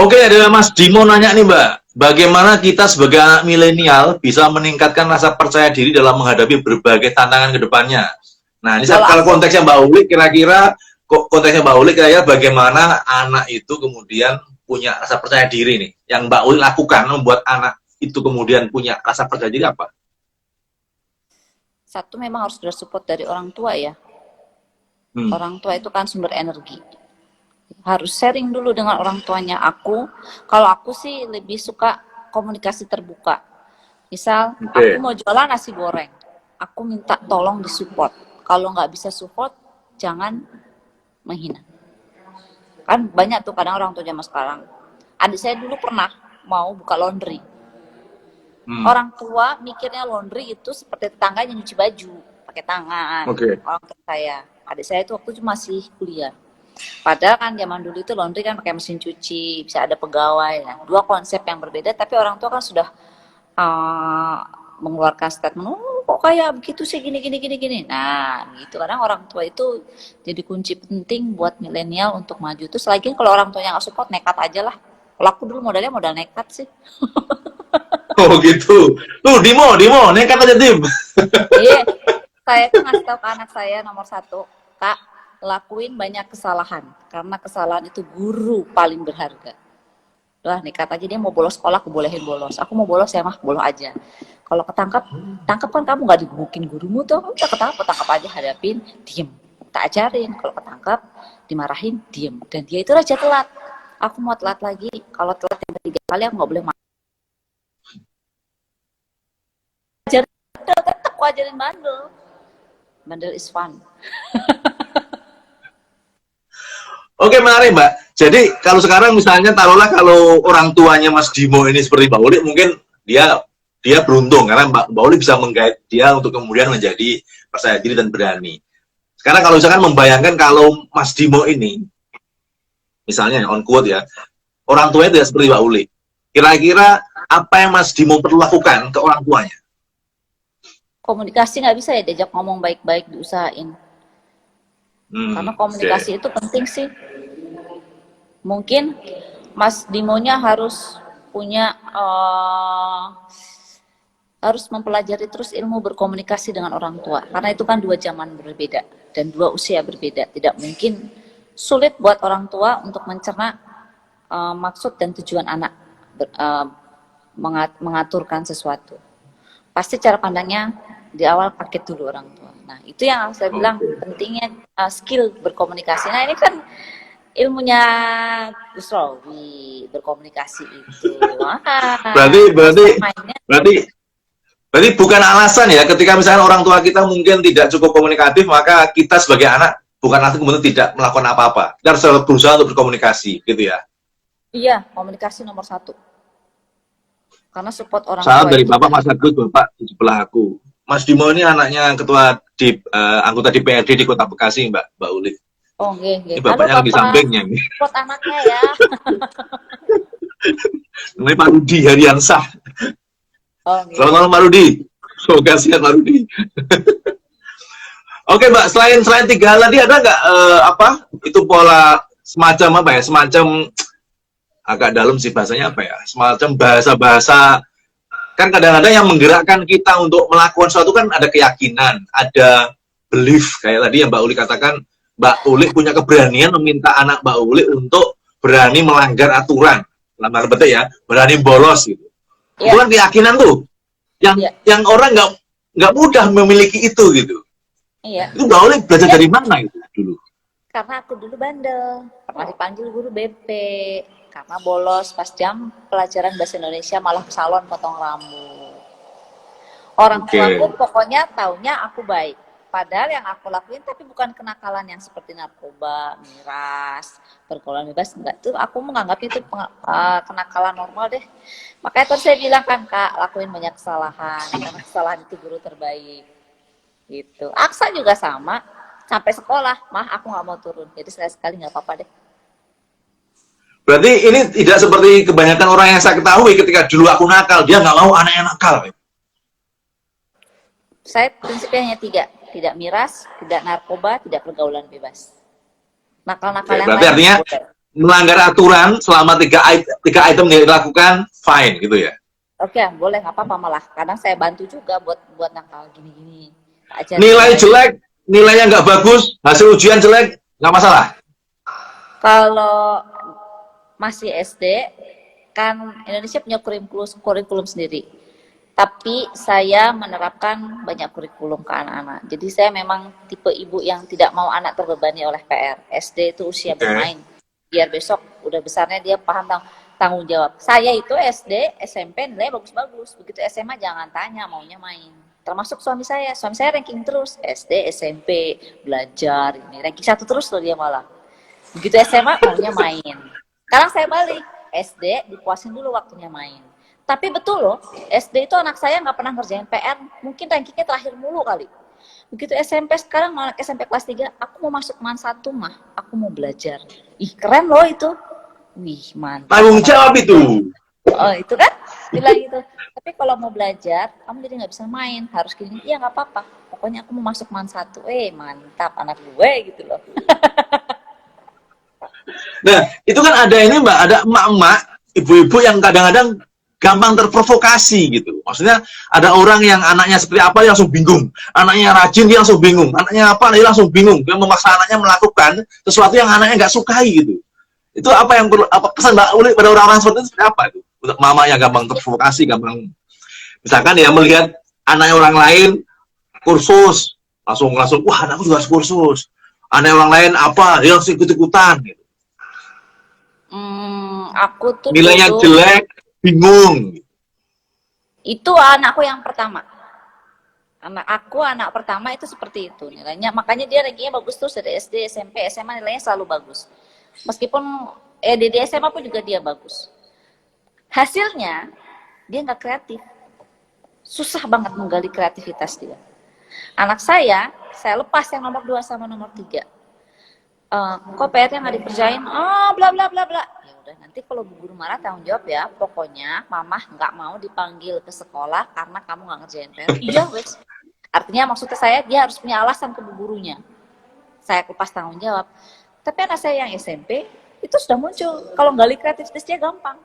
A: Oke, ada Mas Dimo nanya nih Mbak, bagaimana kita sebagai anak milenial bisa meningkatkan rasa percaya diri dalam menghadapi berbagai tantangan ke depannya? Nah, ini kalau konteksnya Mbak Uli, kira-kira bagaimana anak itu kemudian punya rasa percaya diri nih? Yang Mbak Uli lakukan membuat anak itu kemudian punya rasa percaya diri apa?
B: Satu, memang harus ada support dari orang tua ya. Orang tua itu kan sumber energi. Harus sharing dulu dengan orang tuanya. Kalau aku sih lebih suka komunikasi terbuka. Misal, aku mau jualan nasi goreng, aku minta tolong disupport. Kalau nggak bisa support, jangan menghina. Kan banyak tuh kadang orang tua zaman sekarang. Adik saya dulu pernah mau buka laundry. Orang tua mikirnya laundry itu seperti tetangganya nyuci baju pakai tangan. Orang tua saya, adik saya itu waktu itu masih kuliah. Padahal kan zaman dulu itu laundry kan pakai mesin cuci, bisa ada pegawai. Nah, 2 konsep yang berbeda, tapi orang tua kan sudah mengeluarkan statement, kok kayak begitu sih, gini. Nah, gitu. Kadang orang tua itu jadi kunci penting buat milenial untuk maju. Terus lagi kalau orang tuanya nggak support, nekat aja lah. Kalau aku dulu modalnya modal nekat sih.
A: Oh gitu. Tuh, Dimo, nekat aja Dim.
B: Iya, saya tuh ngasih tahu ke anak saya nomor 1, Kak, lakuin banyak kesalahan, karena kesalahan itu guru paling berharga. Lah nekat aja, dia mau bolos sekolah, aku bolehin bolos. Aku mau bolos ya mah, bolos aja. Kalau tangkap kan kamu nggak digebukin gurumu tuh, udah ketangkap aja, hadapin, diem. Tak ajarin, kalau ketangkap, dimarahin, diem. Dan dia itu raja telat. Aku mau telat lagi, kalau telat yang 3 kali aku nggak boleh marah. Tetap aku ajarin bandel is fun.
A: Oke, menarik Mbak. Jadi kalau sekarang misalnya taruhlah kalau orang tuanya Mas Dimo ini seperti Mbak Uli, mungkin dia beruntung karena Mbak Uli bisa menggait dia untuk kemudian menjadi percaya diri dan berani. Sekarang kalau misalkan membayangkan kalau Mas Dimo ini, misalnya on quote ya, orang tuanya tidak seperti Mbak Uli. Kira-kira apa yang Mas Dimo perlu lakukan ke orang tuanya?
B: Komunikasi nggak bisa ya, diajak ngomong baik-baik, diusahain. Karena komunikasi itu penting sih. Mungkin Mas Dimonya harus punya harus mempelajari terus ilmu berkomunikasi dengan orang tua, karena itu kan 2 zaman berbeda dan 2 usia berbeda. Tidak mungkin, sulit buat orang tua untuk mencerna maksud dan tujuan anak mengaturkan sesuatu. Pasti cara pandangnya di awal kaget dulu orang tua. Nah, itu yang saya bilang
A: Oke.
B: pentingnya skill berkomunikasi. Nah, ini kan ilmunya Gus Rowi, berkomunikasi itu. Wah,
A: Berarti berarti
B: mastermind-nya.
A: berarti berarti bukan alasan ya ketika misalnya orang tua kita mungkin tidak cukup komunikatif, maka kita sebagai anak bukan alasan kemudian tidak melakukan apa-apa. Kita harus berusaha untuk berkomunikasi, gitu ya.
B: Iya, komunikasi nomor satu. Karena support orang
A: Salam
B: tua
A: dari
B: itu
A: Bapak Mas Agus, Bapak di sebelah aku. Mas Dimo ini anaknya ketua di anggota DPRD di Kota Bekasi, Mbak Uli.
B: oh, nggih, nggih.
A: Ini
B: Halo
A: bapaknya lagi
B: Bapak,
A: sampingnya nih.
B: support anaknya ya.
A: Namanya Pak Rudi Hariansah.
B: Oh, nggih.
A: Selamat malam Pak Rudi. Semoga sehat Pak Rudi. Oke Mbak, selain tiga hal tadi ada nggak apa itu pola semacam apa ya, semacam agak dalam sih bahasanya apa ya, semacam bahasa-bahasa, kan kadang-kadang yang menggerakkan kita untuk melakukan sesuatu kan ada keyakinan, ada belief, kayak tadi yang Mbak Uli katakan, Mbak Uli punya keberanian meminta anak Mbak Uli untuk berani melanggar aturan, dalam tanda petik ya, berani bolos gitu.
B: Iya.
A: Itu kan keyakinan tuh, yang
B: Iya.
A: yang orang nggak mudah memiliki itu gitu.
B: Iya.
A: Itu Mbak Uli belajar dari mana itu dulu?
B: Karena aku dulu bandel, pernah dipanggil guru BP, karena bolos pas jam pelajaran bahasa Indonesia malah ke salon potong rambut. Orang
A: Oke.
B: tuaku pokoknya taunya aku baik. Padahal yang aku lakuin tapi bukan kenakalan yang seperti narkoba, miras, pergaulan bebas, enggak. Itu aku menganggap itu kenakalan normal deh. Makanya terus saya bilang kan, Kak, lakuin banyak kesalahan. Karena kesalahan itu guru terbaik. Gitu. Aksa juga sama. Sampai sekolah, mah aku nggak mau turun. Jadi sekali-sekali nggak apa-apa deh.
A: Berarti ini tidak seperti kebanyakan orang yang saya ketahui ketika dulu aku nakal, dia nggak mau anaknya nakal.
B: Saya prinsipnya hanya 3. Tidak miras, tidak narkoba, tidak pergaulan bebas. Nakal-nakal yang
A: Berarti
B: lain
A: artinya
B: boleh.
A: melanggar aturan selama tiga item yang dilakukan, fine gitu ya.
B: Oke, boleh, nggak apa-apa malah. Kadang saya bantu juga buat nakal gini-gini.
A: Nilai jelek, nilainya nggak bagus, hasil ujian jelek, nggak masalah.
B: Kalau masih SD, kan Indonesia punya kurikulum sendiri. Tapi saya menerapkan banyak kurikulum ke anak-anak. Jadi saya memang tipe ibu yang tidak mau anak terbebani oleh PR. SD itu usia bermain. Biar besok udah besarnya dia paham tanggung jawab. Saya itu SD, SMP nilai bagus-bagus. Begitu SMA jangan tanya, maunya main. Termasuk suami saya ranking terus. SD, SMP, belajar, ini ranking 1 terus loh dia malah. Begitu SMA maunya main. Sekarang saya balik, SD dipuasin dulu waktunya main. Tapi betul loh, SD itu anak saya nggak pernah ngerjain PR, mungkin rankingnya terakhir mulu kali. Begitu SMP sekarang, anak SMP kelas 3, aku mau masuk MAN 1 mah, aku mau belajar. Ih keren loh itu. Wih mantap.
A: Tanggung jawab itu.
B: Oh itu kan, bilang gitu. Tapi kalau mau belajar, kamu jadi nggak bisa main, harus gini. Iya nggak apa-apa, pokoknya aku mau masuk MAN 1. Mantap anak gue gitu loh.
A: Nah, itu kan ada ini Mbak, ada emak-emak, ibu-ibu yang kadang-kadang gampang terprovokasi gitu. Maksudnya ada orang yang anaknya seperti apa dia langsung bingung, anaknya rajin dia langsung bingung, anaknya apa dia langsung bingung, dia memaksa anaknya melakukan sesuatu yang anaknya nggak sukai gitu. Itu apa yang perlu, apa pesan Mbak Uli pada orang-orang seperti itu seperti apa itu? Untuk mama yang gampang terprovokasi, gampang misalkan ya melihat anaknya orang lain kursus, langsung wah anakku juga harus kursus. Anak orang lain apa dia langsung ikut-ikutan gitu.
B: Aku tuh
A: Nilainya
B: dulu,
A: jelek, bingung.
B: itu anakku yang pertama. Anak pertama itu seperti itu nilainya. Makanya dia rankingnya bagus terus dari SD, SMP, SMA nilainya selalu bagus. Meskipun di SMA pun juga dia bagus. Hasilnya dia nggak kreatif. Susah banget menggali kreativitas dia. Anak saya lepas yang nomor 2 sama nomor 3. Kok PR-nya nggak dikerjain? Bla bla bla bla. Ya udah nanti kalau bu guru marah tanggung jawab ya. Pokoknya mama nggak mau dipanggil ke sekolah karena kamu nggak ngerjain PR. Iya wes. Artinya maksudnya saya dia harus punya alasan ke bu gurunya. Saya lepas tanggung jawab. Tapi anak saya yang SMP itu sudah muncul. Kalau gali kreativitas dia gampang.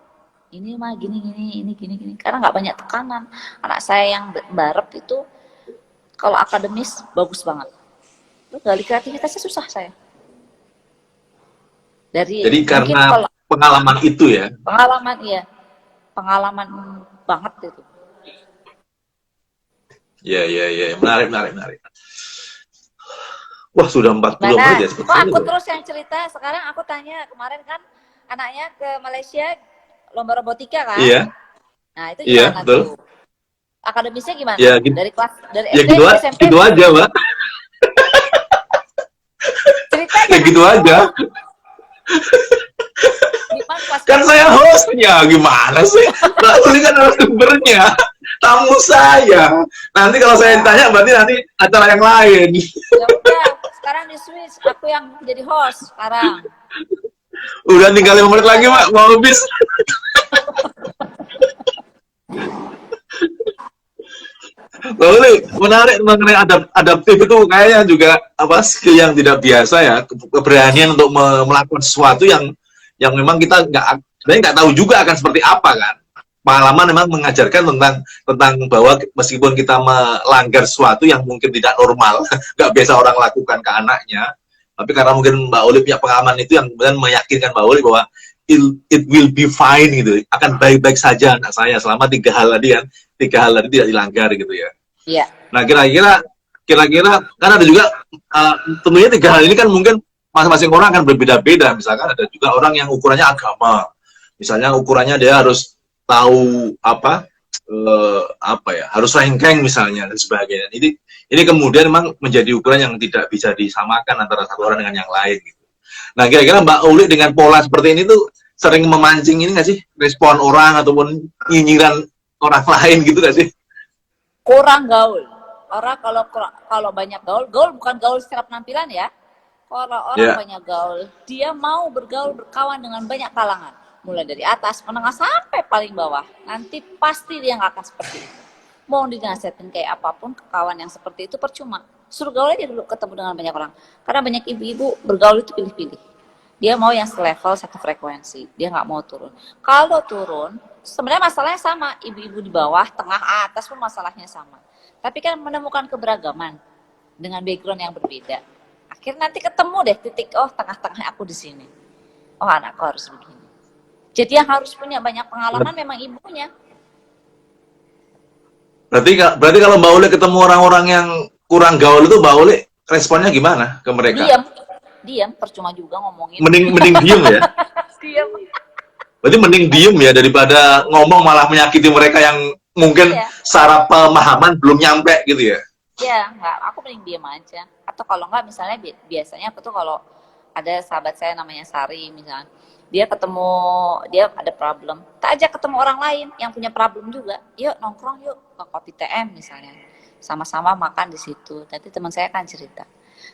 B: Ini mah gini, ini gini. Karena nggak banyak tekanan. Anak saya yang barep itu kalau akademis bagus banget. Itu gali kreativitasnya susah saya. Jadi
A: karena pengalaman itu ya.
B: Pengalaman banget itu.
A: Ya. Menarik. Wah, sudah 40 menit ya
B: Gimana? Kok
A: sepertinya
B: aku
A: loh.
B: terus yang cerita? Sekarang aku tanya, kemarin kan anaknya ke Malaysia lomba robotika kan?
A: Iya,
B: Nah, itu
A: iya,
B: gimana
A: betul.
B: tuh? Akademisnya gimana?
A: Ya,
B: Dari kelas dari
A: ya
B: SD ke SMP
A: gitu
B: bisa?
A: aja, Mbak.
B: Cerita
A: Ya
B: jangan
A: gitu
B: diem.
A: aja.
B: Gimana kelas
A: Kan
B: berapa?
A: saya hostnya, gimana sih? Mbak Uli kan narasumbernya, tamu saya. Nanti kalau saya
B: Ya,
A: ditanya, berarti nanti acara yang lain.
B: ya udah. Sekarang di switch, aku yang jadi host sekarang.
A: Udah tinggal 5 menit
B: Cerita
A: lagi,
B: dong.
A: Mbak. Mau habis. Mbak Uli, menarik mengenai adaptif itu kayaknya juga apa skill yang tidak biasa ya, keberanian untuk melakukan sesuatu yang memang kita sebenarnya nggak tahu juga akan seperti apa kan. Pengalaman memang mengajarkan tentang bahwa meskipun kita melanggar sesuatu yang mungkin tidak normal, nggak biasa orang lakukan ke anaknya, tapi karena mungkin Mbak Oli punya pengalaman itu yang kemudian meyakinkan Mbak Oli bahwa it will be fine gitu, akan baik-baik saja anak saya selama 3 hal tadi kan, 3 hal tadi tidak dilanggar gitu ya.
B: Iya.
A: Nah, kira-kira kan ada juga tentunya 3 hal ini kan mungkin masing-masing orang akan berbeda-beda. Misalkan ada juga orang yang ukurannya agama, misalnya ukurannya dia harus tahu apa ya, harus rengkeng misalnya dan sebagainya. Ini kemudian memang menjadi ukuran yang tidak bisa disamakan antara satu orang dengan yang lain. Gitu. Nah, kira-kira Mbak Uli dengan pola seperti ini tuh sering memancing ini nggak sih respon orang ataupun nyinyiran orang lain gitu nggak sih?
B: Kurang gaul. Orang kalau banyak gaul, gaul bukan gaul secara penampilan ya. Kalau orang
A: Ya.
B: banyak gaul, dia mau bergaul berkawan dengan banyak kalangan, mulai dari atas, menengah sampai paling bawah. Nanti pasti dia nggak akan seperti itu. Mau dinasihatin kayak apapun, ke kawan yang seperti itu percuma. Suruh gaul aja dulu ketemu dengan banyak orang. Karena banyak ibu-ibu bergaul itu pilih-pilih. Dia mau yang selevel, satu frekuensi. Dia nggak mau turun. Kalau turun, sebenarnya masalahnya sama. Ibu-ibu di bawah, tengah, atas pun masalahnya sama. Tapi kan menemukan keberagaman dengan background yang berbeda. Akhirnya nanti ketemu deh titik, oh tengah-tengah aku di sini. Oh anakku harus begini. Jadi yang harus punya banyak pengalaman memang ibunya.
A: Berarti kalau Mbak Uli ketemu orang-orang yang kurang gaul itu Mbak Uli responnya gimana ke mereka?
B: Diam, percuma juga ngomongin.
A: Mending diem ya.
B: Diam.
A: Berarti mending diem ya daripada ngomong malah menyakiti mereka yang mungkin
B: Iya.
A: secara pemahaman belum nyampe gitu ya.
B: Ya, enggak, aku mending diam aja. Atau kalau enggak misalnya biasanya aku tuh kalau ada sahabat saya namanya Sari misalnya, dia ada problem, tak ajak ketemu orang lain yang punya problem juga. Yuk nongkrong yuk ke Kopi TM misalnya. Sama-sama makan di situ. Nanti teman saya kan cerita.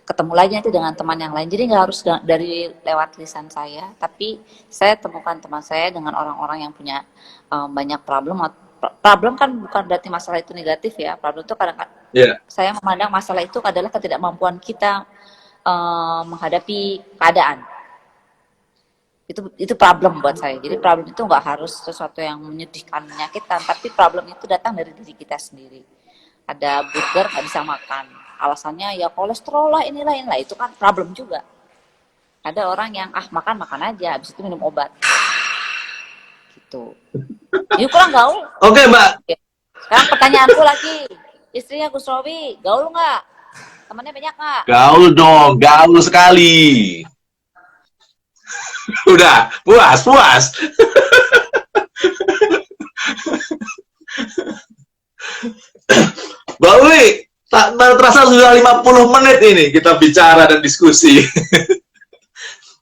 B: Ketemu lagi nanti dengan teman yang lain. Jadi nggak harus dari lewat lisan saya, tapi saya temukan teman saya dengan orang-orang yang punya banyak problem. Problem kan bukan berarti masalah itu negatif ya. Problem itu kadang-kadang saya memandang masalah itu adalah ketidakmampuan kita menghadapi keadaan. Itu problem buat saya. Jadi problem itu nggak harus sesuatu yang menyedihkan, menyakitkan, tapi problem itu datang dari diri kita sendiri. Ada burger nggak bisa makan, alasannya ya kolesterol lah inilah, itu kan problem juga. Ada orang yang makan aja, habis itu minum obat. Gitu. Ini kurang gaul.
A: Oke, Mbak.
B: Sekarang pertanyaanku lagi, istrinya Gus Robi, gaul nggak? Temannya banyak nggak?
A: Gaul dong, gaul sekali. Udah, puas. Mbak Uli, tak terasa sudah 50 menit ini kita bicara dan diskusi.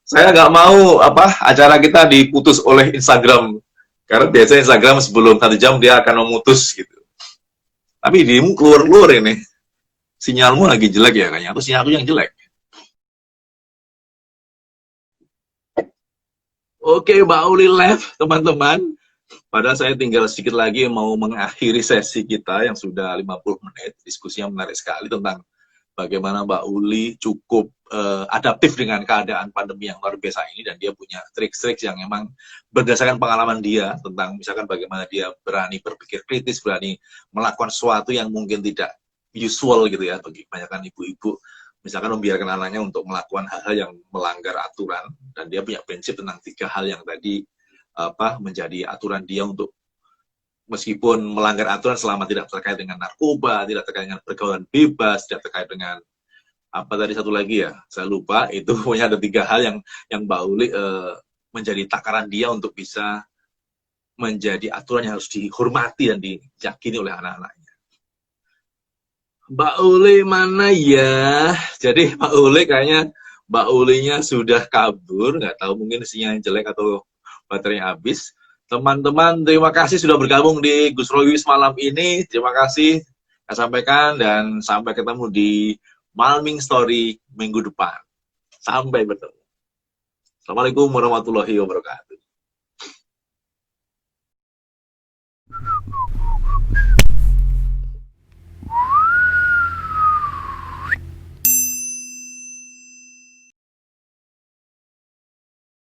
A: Saya nggak mau acara kita diputus oleh Instagram. Karena biasanya Instagram sebelum 1 jam dia akan memutus gitu. Tapi dirimu keluar ini. Sinyalmu lagi jelek ya kayaknya, atau sinyalku yang jelek. Oke, Mbak Uli live, teman-teman. Padahal saya tinggal sedikit lagi mau mengakhiri sesi kita yang sudah 50 menit. Diskusi yang menarik sekali tentang bagaimana Mbak Uli cukup adaptif dengan keadaan pandemi yang luar biasa ini, dan dia punya trik-trik yang memang berdasarkan pengalaman dia tentang misalkan bagaimana dia berani berpikir kritis, berani melakukan sesuatu yang mungkin tidak usual gitu ya bagi kebanyakan ibu-ibu, misalkan membiarkan anaknya untuk melakukan hal-hal yang melanggar aturan, dan dia punya prinsip tentang 3 hal yang tadi menjadi aturan dia untuk meskipun melanggar aturan selama tidak terkait dengan narkoba, tidak terkait dengan pergaulan bebas, tidak terkait dengan apa tadi satu lagi ya, saya lupa. Itu pokoknya ada 3 hal yang Mbak Uli menjadi takaran dia untuk bisa menjadi aturan yang harus dihormati dan diyakini oleh anak-anaknya. Mbak Uli mana ya? Jadi Mbak Uli kayaknya Mbak Ulinya sudah kabur, nggak tahu mungkin sinyal jelek atau baterainya habis. Teman-teman, terima kasih sudah bergabung di Gus Royis malam ini. Terima kasih saya sampaikan dan sampai ketemu di Malming Story minggu depan. Sampai bertemu. Assalamualaikum warahmatullahi wabarakatuh.